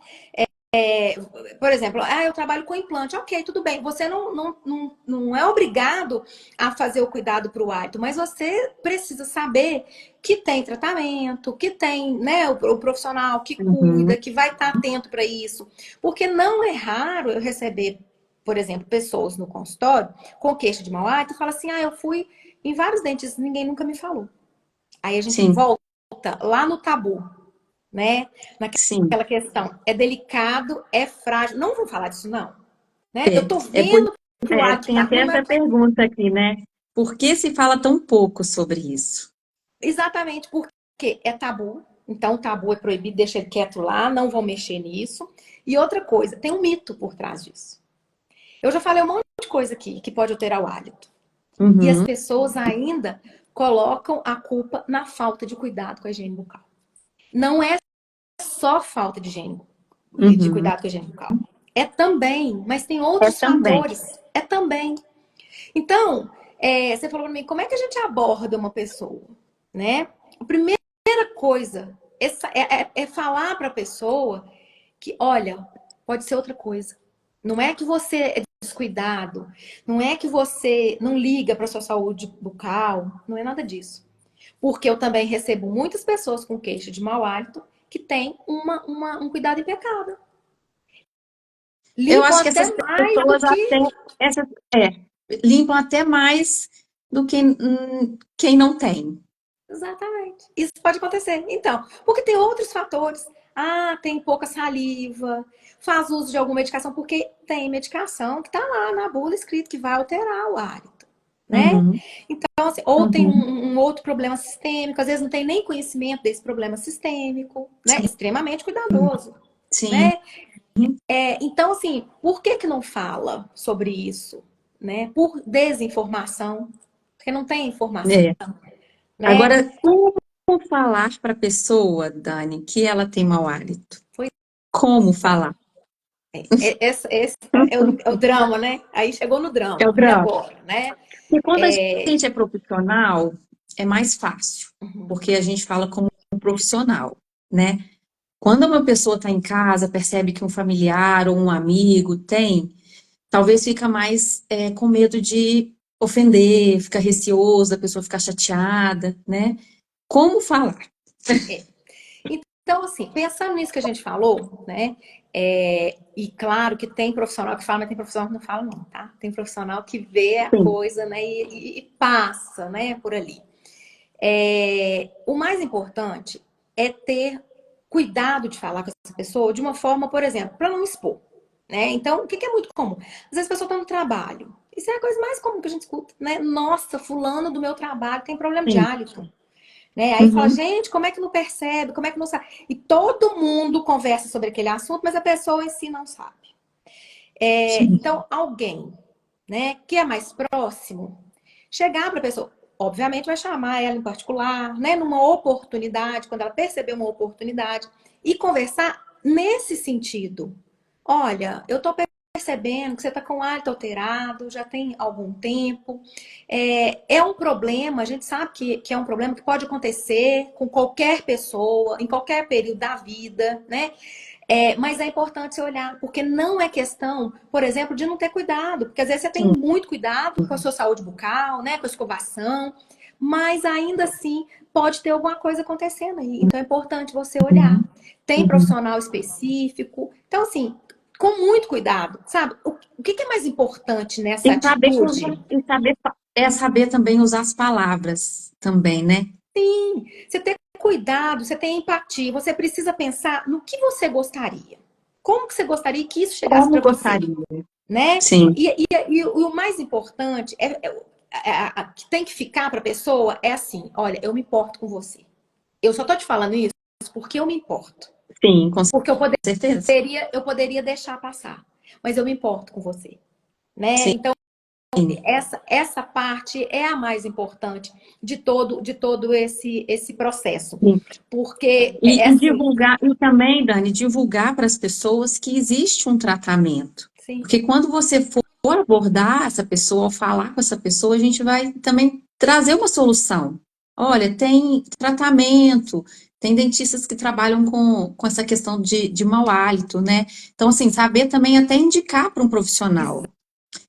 Por exemplo, eu trabalho com implante. Ok, tudo bem. Você não é obrigado a fazer o cuidado para o hálito, mas você precisa saber que tem tratamento, que tem, né, o profissional que Uhum. cuida, que vai estar atento para isso. Porque não é raro eu receber, por exemplo, pessoas no consultório com queixa de mau hálito e fala assim: eu fui em vários dentistas, ninguém nunca me falou. Aí a gente Sim, volta lá no tabu, né? sim. Aquela questão, é delicado, é frágil. Não vou falar disso, não. Né? Eu tô É por, vendo que o hábito tem tá até ruim, mas essa pergunta aqui, né? Por que se fala tão pouco sobre isso? exatamente porque é tabu. Então, o tabu é proibido, deixa ele quieto lá, não vão mexer nisso. E outra coisa, tem um mito por trás disso. Eu já falei um monte de coisa aqui que pode alterar o hálito. E as Uhum, pessoas ainda colocam a culpa na falta de cuidado com a higiene bucal. Não é só falta de higiene, de uhum. cuidado com a higiene bucal. É também, mas tem É outros também. fatores. É também. Então, você falou para mim, como é que a gente aborda uma pessoa, né? A primeira coisa é falar para a pessoa que, olha, pode ser outra coisa. Não é que você é descuidado, não é que você não liga para sua saúde bucal, não é nada disso. Porque eu também recebo muitas pessoas com queixa de mau hálito que têm um cuidado impecável. Eu Limpam acho que até essas mais do pessoas que. até essas, limpam até mais do que quem não tem. Exatamente. Isso pode acontecer. Então, porque tem outros fatores. Tem pouca saliva, faz uso de alguma medicação, porque tem medicação que está lá na bula escrito que vai alterar o hálito, né? Uhum, Então, assim, ou tem uhum. um outro problema sistêmico, às vezes não tem nem conhecimento desse problema sistêmico, né? Sim, Extremamente cuidadoso, sim. né? Então, assim, por que que não fala sobre isso, né? Por desinformação, porque não tem informação, É. né? Agora, como falar para a pessoa, Dani, que ela tem mau hálito? Foi Como falar? esse é o drama, né? Aí chegou no É o drama. E drama. agora, né? E quando a gente é profissional, é mais fácil, Uhum. porque a gente fala como um profissional, né? Quando uma pessoa está em casa, percebe que um familiar ou um amigo tem, talvez fica mais com medo de ofender, fica receoso, a pessoa ficar chateada, né? Como falar? Então, assim, pensando nisso que a gente falou, né? E claro que tem profissional que fala, mas tem profissional que não fala, não, tá? Tem profissional que vê a Sim, coisa, né? E passa, né? Por ali. O mais importante é ter cuidado de falar com essa pessoa de uma forma, por exemplo, para não expor. né? Então, o que é muito comum? Às vezes a pessoa está no trabalho. Isso é a coisa mais comum que a gente escuta, né? Nossa, fulano do meu trabalho tem problema de Sim. hálito. Né? Aí fala, Uhum. gente, como é que não percebe? Como é que não sabe? E todo mundo conversa sobre aquele assunto, mas a pessoa em si não sabe. Sim. Então, alguém, né, que é mais próximo, chegar para a pessoa, obviamente vai chamar ela em particular, né, numa oportunidade, quando ela perceber uma oportunidade, e conversar nesse sentido. Olha, eu estou percebendo que você está com o hálito alterado, já tem algum tempo. É um problema, a gente sabe que é um problema que pode acontecer com qualquer pessoa, em qualquer período da vida, né? Mas é importante você olhar, porque não é questão, por exemplo, de não ter cuidado, porque às vezes você tem Sim. muito cuidado com a sua saúde bucal, né, com a escovação, mas ainda assim pode ter alguma coisa acontecendo aí. Então é importante você olhar. Uhum. Tem Uhum. profissional específico. Então, assim, com muito cuidado, sabe? O que é mais importante nessa E saber atitude? usar, e saber, é saber também usar as palavras também, né? Sim, você ter cuidado, você ter empatia, você precisa pensar no que você gostaria. Como que você gostaria que isso chegasse Como para você? gostaria. Né? Sim. E o mais importante que tem que ficar para a pessoa é assim: olha, eu me importo com você. Eu só tô te falando isso porque eu me importo. Sim, com Porque certeza. eu poderia deixar passar, mas eu me importo com você, né? Sim. Então essa parte é a mais importante de todo esse processo, Sim. porque E assim, divulgar, e também, Dani, divulgar para as pessoas que existe um tratamento. sim, Porque quando você for abordar essa pessoa, ou falar com essa pessoa, a gente vai também trazer uma solução. Olha, tem tratamento, tem dentistas que trabalham com essa questão de mau hálito, né? Então, assim, saber também até indicar para um profissional.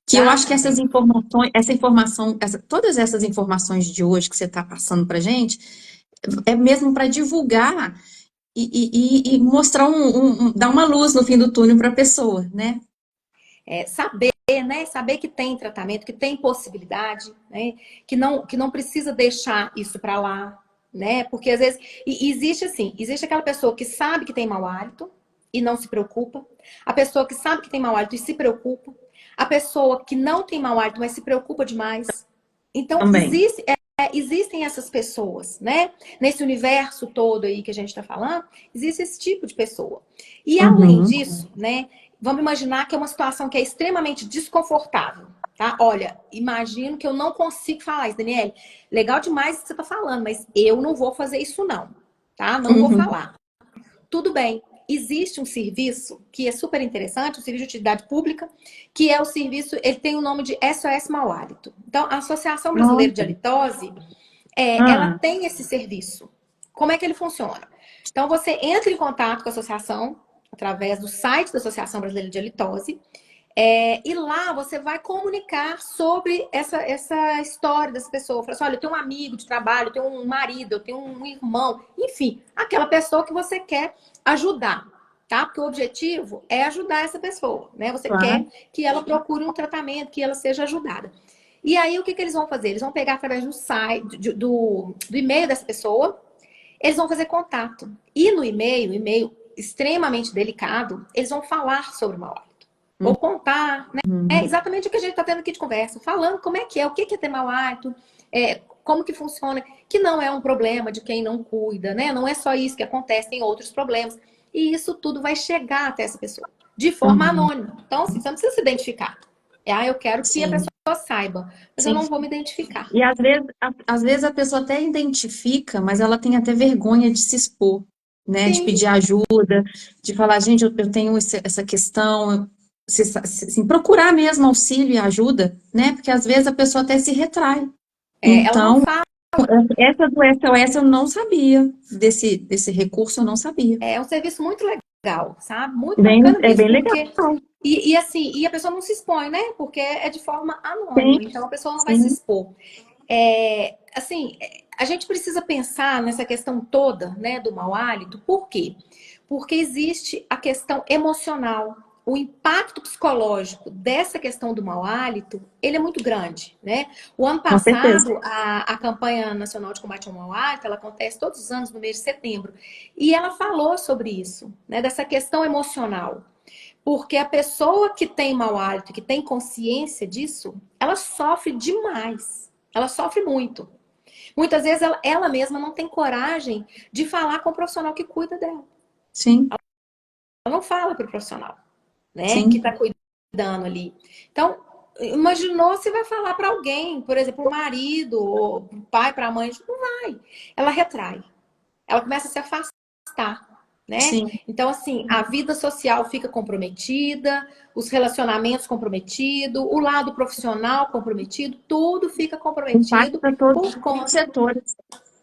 Que eu acho que essas exatamente. informações, essa informação, todas essas informações de hoje que você está passando para gente, é mesmo para divulgar e mostrar dar uma luz no fim do túnel para a pessoa, né? Saber, né? Saber que tem tratamento, que tem possibilidade, né? Que não precisa deixar isso para lá, né? Porque às vezes existe assim, existe aquela pessoa que sabe que tem mau hálito e não se preocupa, a pessoa que sabe que tem mau hálito e se preocupa, a pessoa que não tem mau hálito, mas se preocupa demais. Então, Também. existem essas pessoas, né? Nesse universo todo aí que a gente está falando, existe esse tipo de pessoa. E além Uhum. disso, né? Vamos imaginar que é uma situação que é extremamente desconfortável, tá? Olha, imagino que eu não consigo falar isso, Daniele. Legal demais o que você está falando, mas eu não vou fazer isso não, tá? Não vou Uhum. falar. Tudo bem. Existe um serviço que é super interessante, um serviço de utilidade pública, que é o serviço, ele tem o nome de SOS Mau Hálito. Então, a Associação Brasileira de Nossa. Halitose, ela Ah, tem esse serviço. Como é que ele funciona? Então, você entra em contato com a associação através do site da Associação Brasileira de Halitose. E lá você vai comunicar sobre essa história dessa pessoa. Fala assim, olha, eu tenho um amigo de trabalho, eu tenho um marido, eu tenho um irmão, enfim, aquela pessoa que você quer ajudar, tá? Porque o objetivo é ajudar essa pessoa, né? Você quer claro. que ela procure um tratamento, que ela seja ajudada. E aí, o que eles vão fazer? Eles vão pegar através do site, do e-mail dessa pessoa, eles vão fazer contato. E no e-mail extremamente delicado, eles vão falar sobre o mau hálito. Vou contar, né? É Uhum. exatamente o que a gente está tendo aqui de conversa, falando como é, o que é ter mau hálito, como que funciona, que não é um problema de quem não cuida, né? Não é só isso que acontece, tem outros problemas. E isso tudo vai chegar até essa pessoa, de forma Uhum. anônima. Então, assim, você não precisa se identificar. Eu quero que a Sim, pessoa saiba, mas eu sim. não vou me identificar. E às vezes a pessoa até identifica, mas ela tem até vergonha de se expor, né? De Sim, pedir ajuda, de falar, gente, eu tenho essa questão, assim, procurar mesmo auxílio e ajuda, né? Porque às vezes a pessoa até se retrai. ela não Então, fala. essa do SOS eu não sabia, desse recurso eu não sabia. É um serviço muito legal, sabe? Muito bacana É mesmo, bem legal. porque assim, e a pessoa não se expõe, né? Porque é de forma Sim, anônima, então a pessoa não vai se sim, expor. Assim, a gente precisa pensar nessa questão toda, né, do mau hálito, por quê? Porque existe a questão emocional. O impacto psicológico dessa questão do mau hálito, ele é muito grande, né? O ano com certeza. passado, a campanha nacional de combate ao mau hálito, ela acontece todos os anos no mês de setembro. E ela falou sobre isso, né? Dessa questão emocional. Porque a pessoa que tem mau hálito, que tem consciência disso, ela sofre demais. Ela sofre muito. Muitas vezes ela mesma não tem coragem de falar com o profissional que cuida dela. Sim, Ela não fala para o profissional, né, que sim. está cuidando ali. Então, imaginou se vai falar para alguém, por exemplo, o marido, ou o pai, para a mãe, não vai. Ela retrai. Ela começa a se afastar, né? Sim. Então, assim, a vida social fica comprometida, os relacionamentos comprometidos, o lado profissional comprometido, tudo fica comprometido Impacta todos por os conta. setores.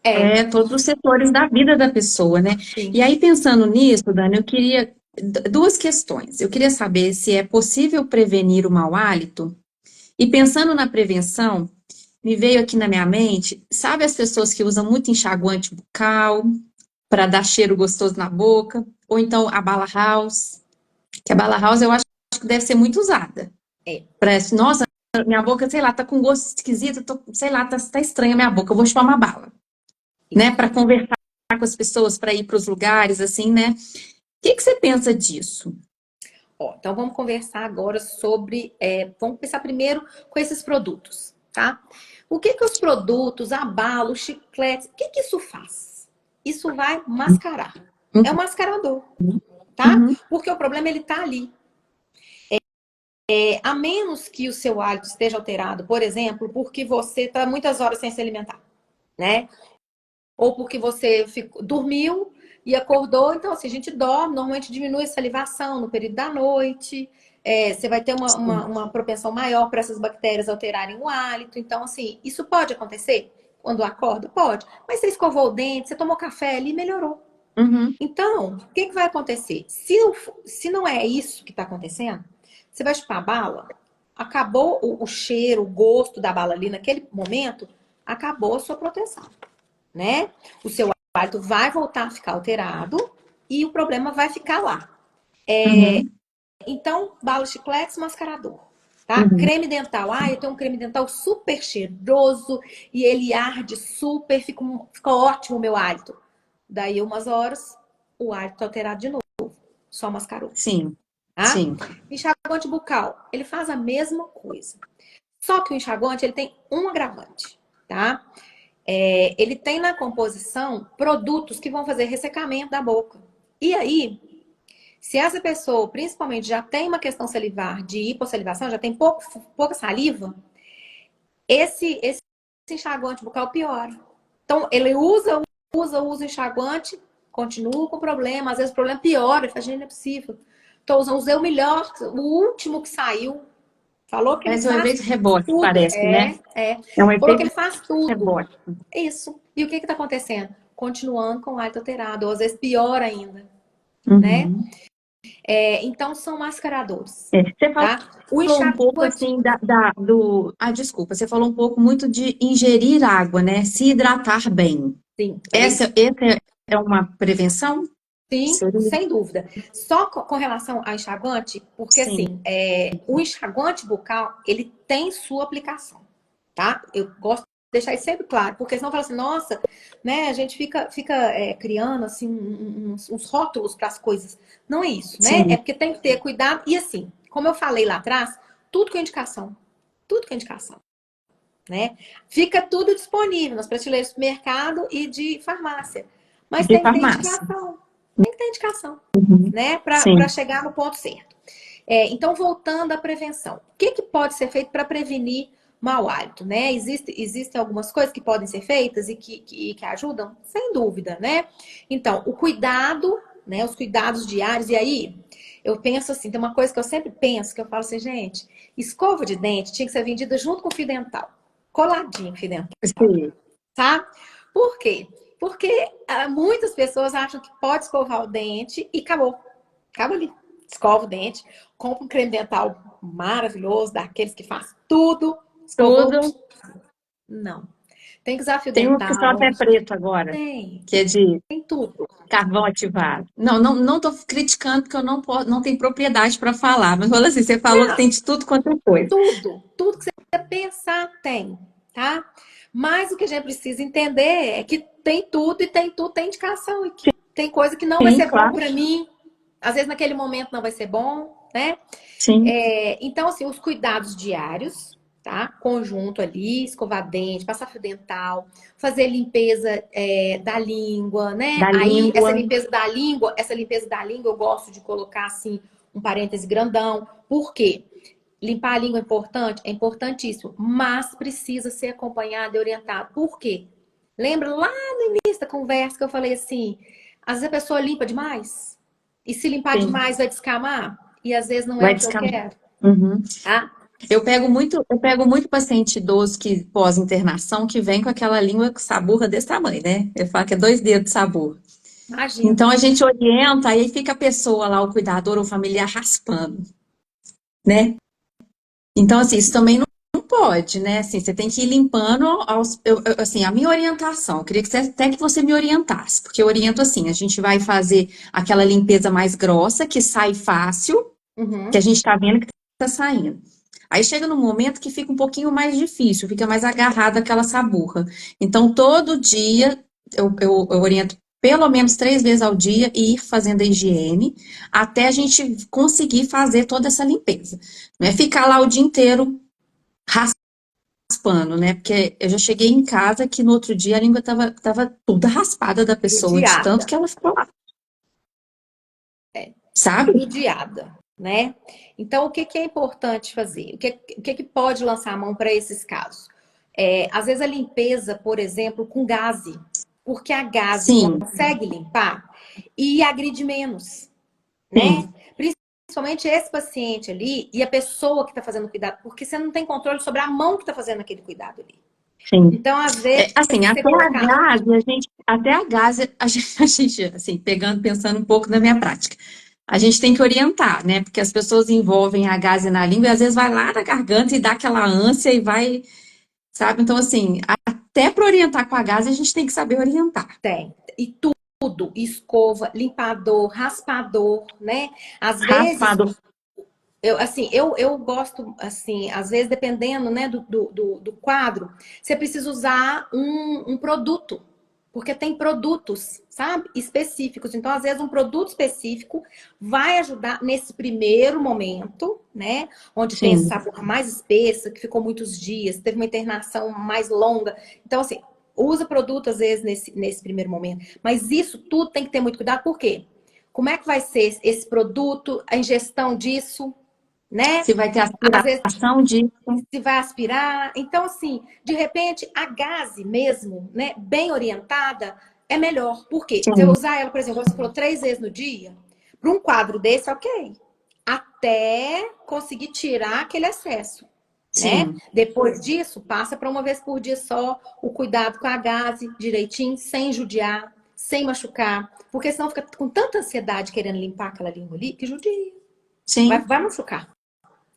É, Todos os setores da vida da pessoa, né? sim. E aí, pensando nisso, Dani, eu queria duas questões. Eu queria saber se é possível prevenir o mau hálito. E pensando na prevenção, me veio aqui na minha mente, sabe as pessoas que usam muito enxaguante bucal para dar cheiro gostoso na boca? Ou então a bala house, que a bala house eu acho que deve ser muito usada. É. Parece, nossa, minha boca, sei lá, tá com gosto esquisito, sei lá, tá estranha a minha boca, eu vou chupar uma bala, né? Para conversar com as pessoas, para ir para os lugares, assim, né? O que você pensa disso? Ó, então vamos conversar agora sobre. Vamos pensar primeiro com esses produtos, tá? O que os produtos, abalo, chicletes, o que isso faz? Isso vai mascarar. É um Uhum, mascarador, tá? uhum, Porque o problema ele tá ali. A menos que o seu hálito esteja alterado, por exemplo, porque você está muitas horas sem se alimentar, né? Ou porque você dormiu e acordou. Então, assim, a gente dorme, normalmente diminui a salivação no período da noite. Você vai ter sim, uma propensão maior para essas bactérias alterarem o hálito. Então, assim, isso pode acontecer quando acorda? Pode. Mas você escovou o dente, você tomou café ali, melhorou. uhum, Então, o que vai acontecer? Se não é isso que está acontecendo, você vai chupar a bala, acabou o cheiro, o gosto da bala ali naquele momento, acabou a sua proteção, né? O seu hálito vai voltar a ficar alterado e o problema vai ficar lá. uhum, Então, bala, chiclete, mascarador. Tá? uhum. Creme dental. Ah, eu tenho um creme dental super cheiroso e ele arde super, fica ótimo o meu hálito. Daí, umas horas, o hálito alterado de novo. Só mascarou. Sim, Tá? sim. Enxaguante bucal. Ele faz a mesma coisa. Só que o enxaguante, ele tem um agravante. Tá? Ele tem na composição produtos que vão fazer ressecamento da boca. E aí, se essa pessoa, principalmente, já tem uma questão salivar de hipossalivação, já tem pouca saliva, esse enxaguante bucal piora. Então, ele usa o enxaguante, continua com o problema, às vezes o problema piora, ele fala, gente, não é possível. Então, usei o melhor, o último que saiu, falou que ele Parece um faz efeito rebote, tudo. parece, né? É. É um Falou que efeito ele faz tudo. rebote. Isso. E o que está acontecendo? Continuando com o hálito alterado, ou às vezes pior ainda, né? Uhum. Então, são mascaradores, Você tá? O falou um pouco enxaguante, assim do. Ah, desculpa, você falou um pouco muito de ingerir água, né? Se hidratar bem. sim, falei Essa é uma prevenção? sim, Seria? sem dúvida. Só com relação ao enxaguante, porque Sim, assim, o enxaguante bucal, ele tem sua aplicação, tá? Eu gosto de deixar isso sempre claro, porque senão fala assim, nossa, né, a gente fica criando assim uns rótulos para as coisas. Não é isso, né? É sim. porque tem que ter cuidado. E assim, como eu falei lá atrás, tudo com indicação. Tudo com indicação. Né? Fica tudo disponível nas prateleiras do mercado e de farmácia. Mas De tem que ter farmácia. indicação. Tem que ter indicação, Uhum. né? Para Sim. chegar no ponto certo. Então, voltando à prevenção. O que pode ser feito para prevenir mau hálito, né? Existem algumas coisas que podem ser feitas e que ajudam? Sem dúvida, né? Então, o cuidado, né? Os cuidados diários. E aí, eu penso assim, tem uma coisa que eu sempre penso, que eu falo assim, gente, escova de dente tinha que ser vendida junto com o fio dental. Coladinho com o fio dental, Sim. tá? Por quê? Porque muitas pessoas acham que pode escovar o dente e acabou. Acaba ali. Escova o dente, compra um creme dental maravilhoso, daqueles que faz tudo, escovou. Tudo. Não. Tem que usar fio Tem uns que são dental. até preto agora, Tem. que é de Tem tudo. carvão ativado. Não estou criticando porque eu não posso, não tenho propriedade para falar, mas falando assim, você falou que Não, tem de tudo quanto é coisa. tudo que você pensar tem, tá? Mas o que a gente precisa entender é que tem tudo e tem tudo, tem indicação. E que tem coisa que não vai Sim, ser bom claro. para mim. Às vezes naquele momento não vai ser bom, né? Sim, Então, assim, os cuidados diários, tá? Conjunto ali, escovar dente, passar fio dental, fazer limpeza da língua, né? da Aí, língua. essa limpeza da língua, eu gosto de colocar, assim, um parêntese grandão. Por quê? Limpar a língua é importante? É importantíssimo, mas precisa ser acompanhado e orientado. Por quê? Lembra lá no início da conversa que eu falei assim, às vezes a pessoa limpa demais, e se limpar Sim, demais vai descamar, e às vezes não é vai o que eu descamar. quero, Uhum. tá? Eu pego muito paciente idoso que pós-internação que vem com aquela língua com saburra desse tamanho, né? Eu falo que é 2 dedos de sabor. Imagina. Então a gente orienta, aí fica a pessoa lá, o cuidador ou familiar raspando, né? Então, assim, isso também não pode, né? Assim, você tem que ir limpando assim, a minha orientação, eu queria que até que você me orientasse, porque eu oriento assim, a gente vai fazer aquela limpeza mais grossa, que sai fácil, que a Uhum. gente tá vendo que tá saindo. Aí chega num momento que fica um pouquinho mais difícil, fica mais agarrada aquela saburra. Então, todo dia eu oriento pelo menos 3 vezes ao dia e ir fazendo a higiene até a gente conseguir fazer toda essa limpeza. Não é ficar lá o dia inteiro raspando, né? Porque eu já cheguei em casa que no outro dia a língua tava toda raspada da pessoa, de tanto Judiada. que ela ficou lá, É, sabe? judiada, né? Então, o que que é importante fazer? O que que pode lançar a mão para esses casos? Às vezes a limpeza, por exemplo, com gaze, porque a gaze Sim, consegue limpar e agride menos, né? sim, Principalmente esse paciente ali e a pessoa que está fazendo o cuidado, porque você não tem controle sobre a mão que está fazendo aquele cuidado ali. sim. Então, às vezes, Assim, você colocar. até a gase, a gente, assim, pensando um pouco na minha prática, a gente tem que orientar, né? Porque as pessoas envolvem a gase na língua e às vezes vai lá na garganta e dá aquela ânsia e vai, sabe? Então, assim, até para orientar com a gase, a gente tem que saber orientar. Tem. E tudo, escova, limpador, raspador, né? Às vezes, Raspado, eu gosto, assim, às vezes, dependendo, né, do quadro, você precisa usar um produto. Porque tem produtos, sabe? Específicos. Então, às vezes, um produto específico vai ajudar nesse primeiro momento, né? Onde tem esse sim, sabor mais espesso, que ficou muitos dias, teve uma internação mais longa. Então, assim, usa produto, às vezes, nesse primeiro momento. Mas isso tudo tem que ter muito cuidado, por quê? Como é que vai ser esse produto, a ingestão disso, né? se vai ter Às vezes aspiração disso, se vai aspirar. Então, assim, de repente, a gase mesmo, né, bem orientada, é melhor. Por quê? Se eu sim, usar ela, por exemplo, você falou 3 vezes no dia, para um quadro desse, ok. Até conseguir tirar aquele excesso, né? sim, Depois disso, passa para uma vez por dia só o cuidado com a gase direitinho, sem judiar, sem machucar. Porque senão fica com tanta ansiedade querendo limpar aquela língua ali, que judia. Vai, sim, vai machucar.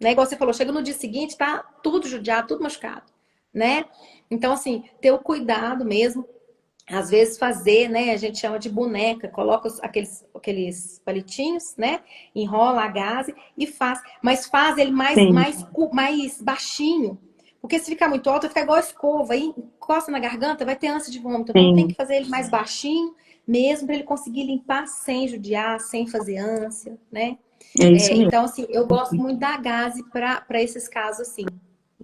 Né? Igual você falou, chega no dia seguinte, tá tudo judiado, tudo machucado, né? Então, assim, ter o cuidado mesmo. Às vezes fazer, né? A gente chama de boneca, coloca aqueles palitinhos, né? Enrola a gaze e faz. Mas faz ele sim, mais baixinho. Porque se ficar muito alto, vai ficar igual a escova. Aí encosta na garganta, vai ter ânsia de vômito. Então tem sim, que fazer ele mais baixinho, mesmo para ele conseguir limpar sem judiar, sem fazer ânsia, né? é isso mesmo. Então, assim, eu gosto muito da gaze para esses casos, assim,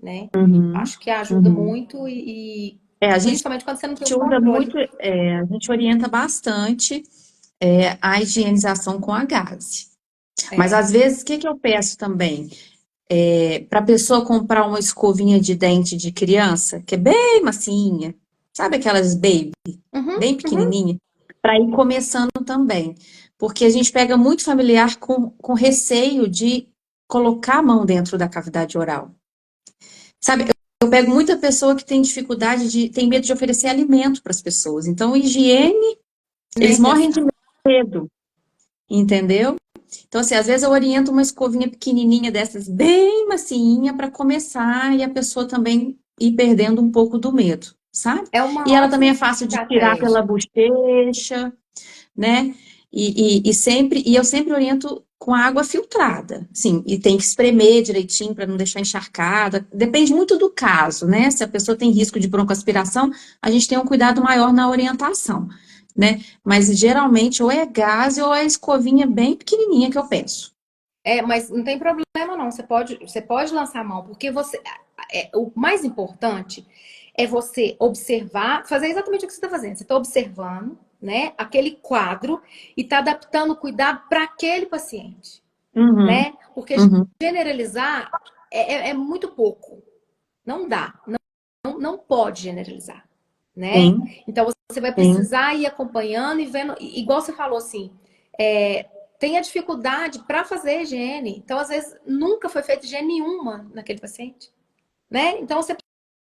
né? Uhum, Acho que ajuda uhum. muito e A gente principalmente quando você não tem o usa controle. muito, a gente orienta bastante a higienização com a gase. Mas É. às vezes, o que que eu peço também? Para a pessoa comprar uma escovinha de dente de criança, que é bem massinha, sabe aquelas baby, Uhum, bem uhum. pequenininha, para ir começando também. Porque a gente pega muito familiar com receio de colocar a mão dentro da cavidade oral. Sabe, eu pego muita pessoa que tem dificuldade tem medo de oferecer alimento para as pessoas. Então, higiene, eles Nem morrem de pensar. medo, entendeu? Então, assim, às vezes eu oriento uma escovinha pequenininha dessas, bem macinha, para começar e a pessoa também ir perdendo um pouco do medo, sabe? É uma E ela também ótima é fácil de tirar pela estratégia. bochecha, né? E eu sempre oriento com água filtrada, sim, e tem que espremer direitinho para não deixar encharcada. Depende muito do caso, né? Se a pessoa tem risco de broncoaspiração, a gente tem um cuidado maior na orientação, né? Mas geralmente ou é gás ou é escovinha bem pequenininha que eu peço. Mas não tem problema não, você pode lançar a mão, porque o mais importante é você observar, fazer exatamente o que você está fazendo. Você está observando, né, aquele quadro e está adaptando o cuidado para aquele paciente, Uhum, né? Porque uhum. generalizar é muito pouco. Não dá, não pode generalizar, né? Sim, Então você vai sim, precisar ir acompanhando e vendo, igual você falou assim, tem a dificuldade para fazer higiene. Então, às vezes, nunca foi feita higiene nenhuma naquele paciente, né? Então, você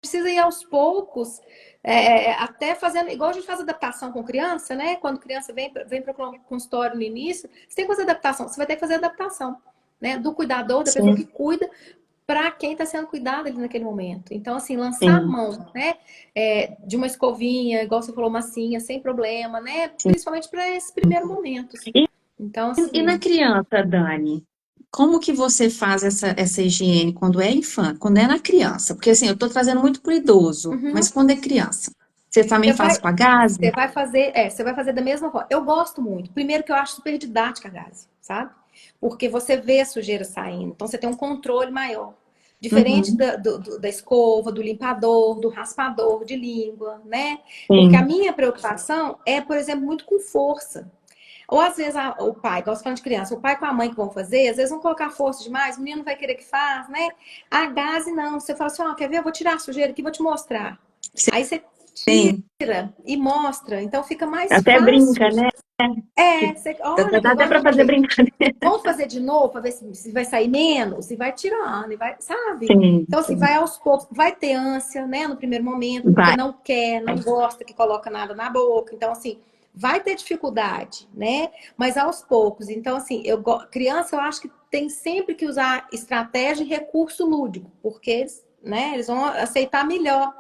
precisa ir aos poucos, até fazendo, igual a gente faz adaptação com criança, né? Quando criança vem para o consultório no início, você tem que fazer adaptação, você vai ter que fazer adaptação, né? Do cuidador, da pessoa que sim, cuida, para quem está sendo cuidado ali naquele momento. Então, assim, lançar a sim, mão, né? De uma escovinha, igual você falou, massinha, sem problema, né? sim. Principalmente para esses primeiros momentos. E, Então, e na assim, criança, Dani? Como que você faz essa higiene quando é infante, quando é na criança? Porque assim, eu estou trazendo muito para o idoso, mas uhum, quando é criança, você também você faz vai, com a gaze? você vai fazer da mesma forma. Eu gosto muito. Primeiro que eu acho super didática a gase, sabe? Porque você vê a sujeira saindo, então você tem um controle maior. Diferente Uhum, da escova, do limpador, do raspador de língua, né? Porque a sim, minha preocupação é, por exemplo, muito com força. Ou às vezes o pai, igual você falando de criança, o pai com a mãe que vão fazer, às vezes vão colocar força demais, o menino não vai querer que faz, né? A gase não. Você fala assim, ó, quer ver? Eu vou tirar a sujeira aqui, vou te mostrar. Aí você sim. tira e mostra, então fica mais Até brinca, fácil. né? Que Olha que dá até agora para vamos fazer fazer. brincadeira. Vamos fazer de novo para ver se vai sair menos, e vai tirando, e vai, sabe? Sim, Então, assim, sim. vai aos poucos, vai ter ânsia, né, no primeiro momento, porque Vai. não quer, não gosta que coloca nada na boca. Então, assim, vai ter dificuldade, né? Mas aos poucos. Então, assim, criança, eu acho que tem sempre que usar estratégia e recurso lúdico, porque eles, né, eles vão aceitar melhor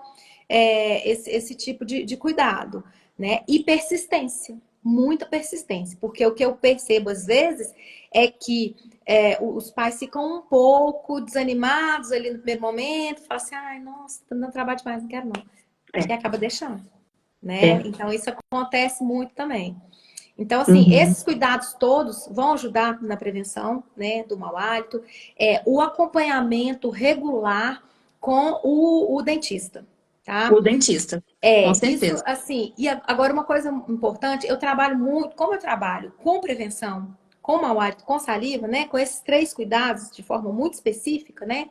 esse tipo de cuidado, né? E persistência, muita persistência, porque o que eu percebo às vezes é que os pais ficam um pouco desanimados ali no primeiro momento, falam assim, ai, nossa, tá dando trabalho demais, não quero não. É, E acaba deixando, né? é. Então isso acontece muito também. Então, assim, Uhum. esses cuidados todos vão ajudar na prevenção, né, do mau hálito, o acompanhamento regular com o dentista, tá? O dentista, com Isso, certeza. assim, e agora uma coisa importante, eu trabalho muito, como eu trabalho com prevenção, com mau hálito, com saliva, né, com esses três cuidados de forma muito específica, né,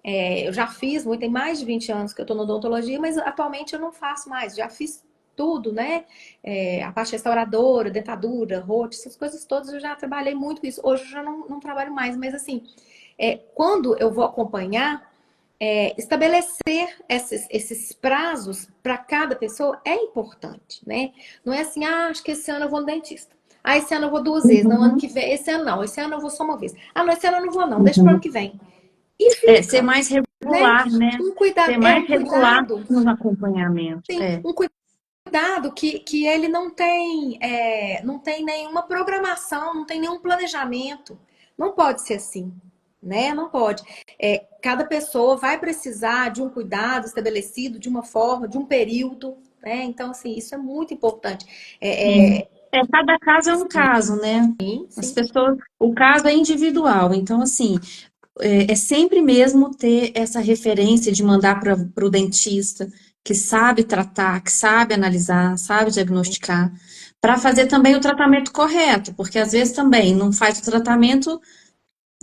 eu já fiz muito, tem mais de 20 anos que eu tô na odontologia, mas atualmente eu não faço mais, já fiz tudo, né, a parte restauradora, dentadura, rote, essas coisas todas eu já trabalhei muito com isso, hoje eu já não trabalho mais, mas assim, quando eu vou acompanhar, estabelecer esses prazos para cada pessoa é importante, né? Não é assim, acho que esse ano eu vou no dentista. Ah, esse ano eu vou duas vezes, não, ano Uhum, que vem, esse ano não, esse ano eu vou só uma vez. Ah, não, esse ano eu não vou não, deixa para o ano uhum. que vem. E Ser fica, mais né? regular, né? Um cuidado, Ser mais um regular cuidado, nos acompanhamentos. sim, É. um cuidado que ele não tem nenhuma programação, não tem nenhum planejamento. Não pode ser assim, né? Não pode. Cada pessoa vai precisar de um cuidado estabelecido de uma forma, de um período, né? Então, assim, isso é muito importante. Sim. Cada caso é um caso, né? Sim, As sim. pessoas, o caso é individual. Então, assim, é sempre mesmo ter essa referência de mandar para o dentista que sabe tratar, que sabe analisar, sabe diagnosticar, para fazer também o tratamento correto, porque às vezes também não faz o tratamento,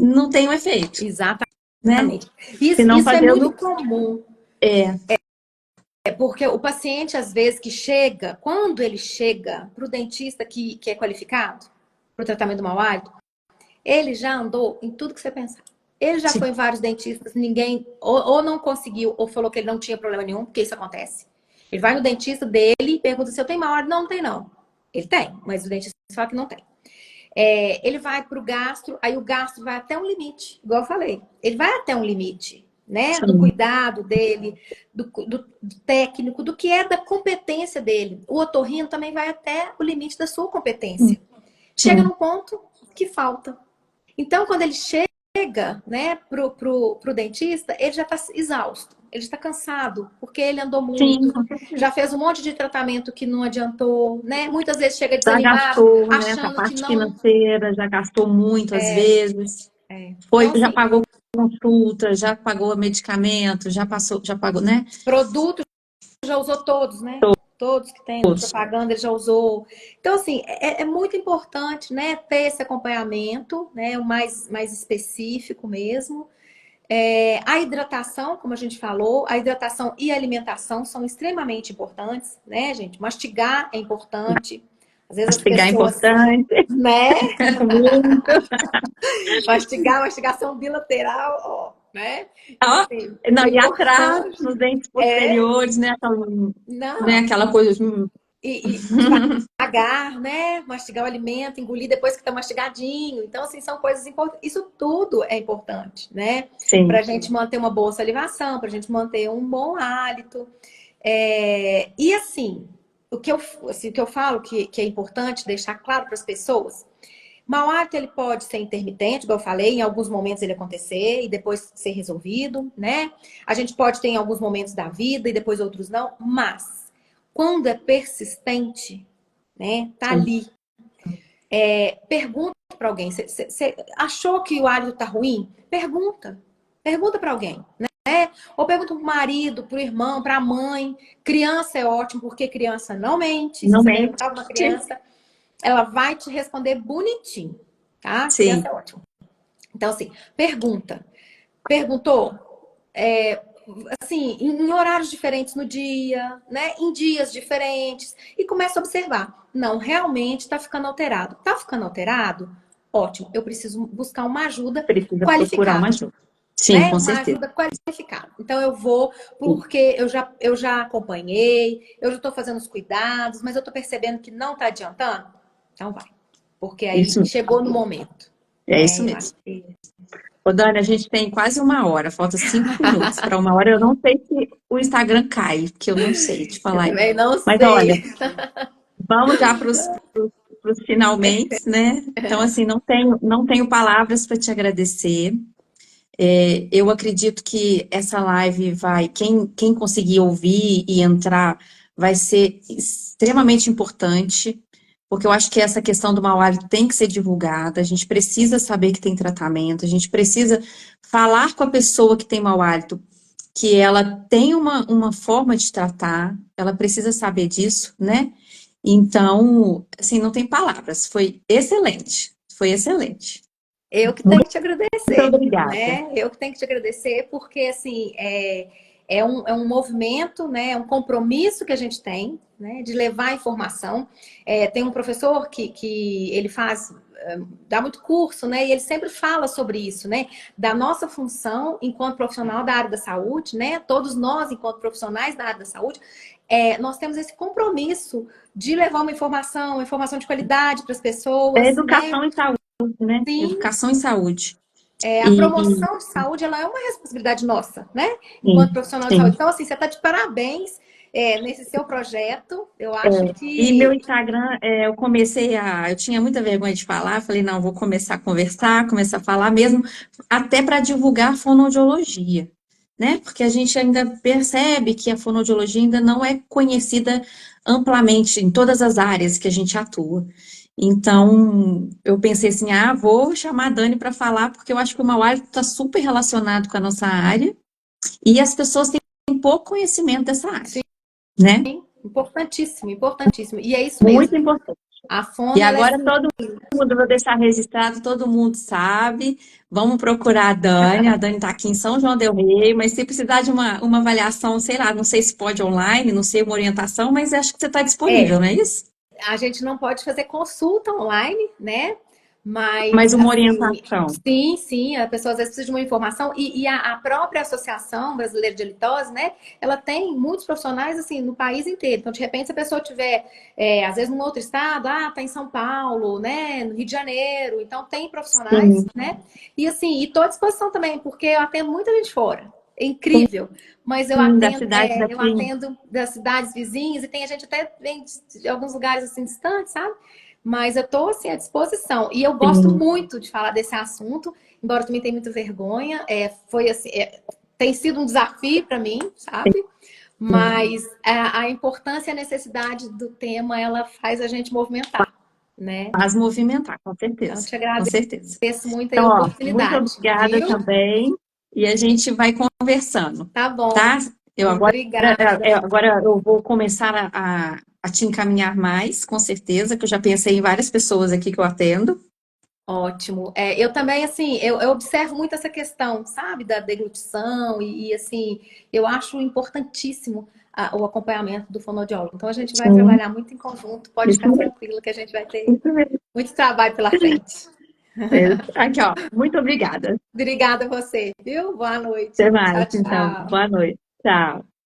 não tem o efeito, né? Exatamente. Se Isso, não isso é muito fazendo, comum. é, Porque o paciente, às vezes, quando ele chega para o dentista que é qualificado para o tratamento do mau hálito, ele já andou em tudo que você pensar. Ele já foi sim, em vários dentistas, ninguém ou não conseguiu, ou falou que ele não tinha problema nenhum, porque isso acontece. Ele vai no dentista dele e pergunta se eu tenho mau hálito. Não, não tem não. Ele tem, mas o dentista fala que não tem. Ele vai para o gastro, aí o gastro vai até um limite, igual eu falei. Ele vai até um limite, né? Do sim, cuidado dele, do técnico, do que é da competência dele. O otorrino também vai até o limite da sua competência. Chega sim, num ponto que falta. Então, quando ele chega, né, pro dentista, ele já está exausto, ele está cansado, porque ele andou sim, muito, com certeza. já fez um monte de tratamento que não adiantou, né? Muitas vezes chega Já desanimado, gastou, né? Essa achando que parte não. financeira, já gastou muito às vezes. Foi, Então, já assim, pagou consulta, já pagou medicamento, já pagou, né? produto já usou todos, né? Todos que tem Todos. propaganda ele já usou. Então, assim, é muito importante, né, ter esse acompanhamento, né, o mais específico mesmo. A hidratação, como a gente falou, a hidratação e a alimentação são extremamente importantes, né, gente? Mastigar é importante. Às vezes as Mastigar é pessoas, importante. né? Muito. Mastigação bilateral, ó, né? Ó, Assim, não, é e atrás, importante. nos dentes É, posteriores, né? Né? não, Aquela coisa. e devagar, né? Mastigar o alimento, engolir depois que está mastigadinho. Então, assim, são coisas importantes. Isso tudo é importante, né? Para Sim, a gente manter uma boa salivação, para a gente manter um bom hálito. E assim, o que eu falo que é importante deixar claro para as pessoas. Mau hálito ele pode ser intermitente, igual eu falei, em alguns momentos ele acontecer e depois ser resolvido, né? A gente pode ter em alguns momentos da vida e depois outros não, mas quando é persistente, né? Tá sim. ali. Pergunta para alguém. Você achou que o hálito tá ruim? Pergunta. Pergunta para alguém, né? Ou pergunta pro marido, pro irmão, pra mãe. Criança é ótimo, porque criança não mente. Se Não você mente. perguntar pra uma criança, ela vai te responder bonitinho, tá? Criança Sim. é ótimo. Então, assim, pergunta. Perguntou? É, assim, em horários diferentes no dia, né? Em dias diferentes. E começa a observar. Não, realmente está ficando alterado. Está ficando alterado? Ótimo. Eu preciso buscar uma ajuda Precisa procurar uma qualificada, ajuda. Sim, né? com Uma certeza. ajuda qualificada. Então eu vou, Sim. porque eu já acompanhei, eu já estou fazendo os cuidados, mas eu estou percebendo que não está adiantando. Então vai. Porque aí Isso mesmo. chegou no momento, É isso né? Eu mesmo. acho que Ô, Dani, a gente tem quase 1 hora, falta 5 minutos para 1 hora. Eu não sei se o Instagram cai, que eu não sei te eu falar isso. também não Mas olha, sei. vamos já para os finalmente, né? Então, assim, não tenho palavras para te agradecer. Eu acredito que essa live quem conseguir ouvir e entrar, vai ser extremamente importante, porque eu acho que essa questão do mau hálito tem que ser divulgada, a gente precisa saber que tem tratamento, a gente precisa falar com a pessoa que tem mau hálito, que ela tem uma forma de tratar, ela precisa saber disso, né? Então, assim, não tem palavras, foi excelente, foi excelente. Eu que tenho Muito que te agradecer, obrigada. né? Eu que tenho que te agradecer, porque assim é um movimento, né? É um compromisso que a gente tem, né? De levar a informação. Tem um professor que ele dá muito curso, né? E ele sempre fala sobre isso, né? Da nossa função enquanto profissional da área da saúde, né? Todos nós, enquanto profissionais da área da saúde, nós temos esse compromisso de levar uma informação de qualidade para as É pessoas, né? educação em saúde, né? Sim, Educação em saúde. a E, promoção de saúde, ela é uma responsabilidade nossa, né? Enquanto sim, profissional de saúde. sim. Então, assim, você está de parabéns nesse seu projeto. Eu acho E meu que Instagram, eu tinha muita vergonha de falar, falei, não, vou começar a conversar, começar a falar mesmo, até para divulgar a fonoaudiologia, né? Porque a gente ainda percebe que a fonoaudiologia ainda não é conhecida amplamente em todas as áreas que a gente atua. Então, eu pensei assim, vou chamar a Dani para falar, porque eu acho que o mau hálito está super relacionado com a nossa área, e as pessoas têm pouco conhecimento dessa área, sim, né? importantíssimo, importantíssimo. E é isso mesmo. Muito importante. A E fono, ela é agora assim, todo mundo, vou deixar registrado, todo mundo sabe. Vamos procurar a Dani. A Dani está aqui em São João del Rei, mas se precisar de uma avaliação, sei lá, não sei se pode online, não sei uma orientação, mas acho que você está disponível, é, não é isso? a gente não pode fazer consulta online, né? Mas Mas, uma assim, orientação. sim, sim, a pessoa às vezes precisa de uma informação. E a própria Associação Brasileira de Halitose, né? Ela tem muitos profissionais, assim, no país inteiro. Então, de repente, se a pessoa tiver, às vezes, num outro estado, tá em São Paulo, né? No Rio de Janeiro. Então, tem profissionais, Sim, né? E, assim, estou à disposição também, porque eu atendo muita gente fora. É incrível. Mas eu sim, da atendo, cidade eu daqui. atendo das cidades vizinhas e tem a gente até vem de alguns lugares assim distantes, sabe? Mas eu tô assim à disposição e eu gosto Sim, muito de falar desse assunto, embora eu também tenha muita vergonha. Foi assim, tem sido um desafio para mim, sabe? sim. Mas a importância e a necessidade do tema ela faz a gente movimentar. né? Faz movimentar, com Então, certeza, te com certeza. agradeço muito aí Então, a ó, muito oportunidade, obrigada viu? também. E a gente vai conversando, Tá bom. tá? Eu agora, Obrigada. agora eu vou começar a te encaminhar mais, com certeza, que eu já pensei em várias pessoas aqui que eu atendo. Ótimo. Eu também, assim, eu observo muito essa questão, sabe, da deglutição assim, eu acho importantíssimo o acompanhamento do fonoaudiólogo. Então, a gente vai Sim, trabalhar muito em conjunto, pode isso ficar mesmo. tranquilo que a gente vai ter Isso mesmo. muito trabalho pela frente. Aqui, ó, muito obrigada. Obrigada a você, viu? Boa noite. Até mais, Tchau, então. tchau. Boa noite. Tchau.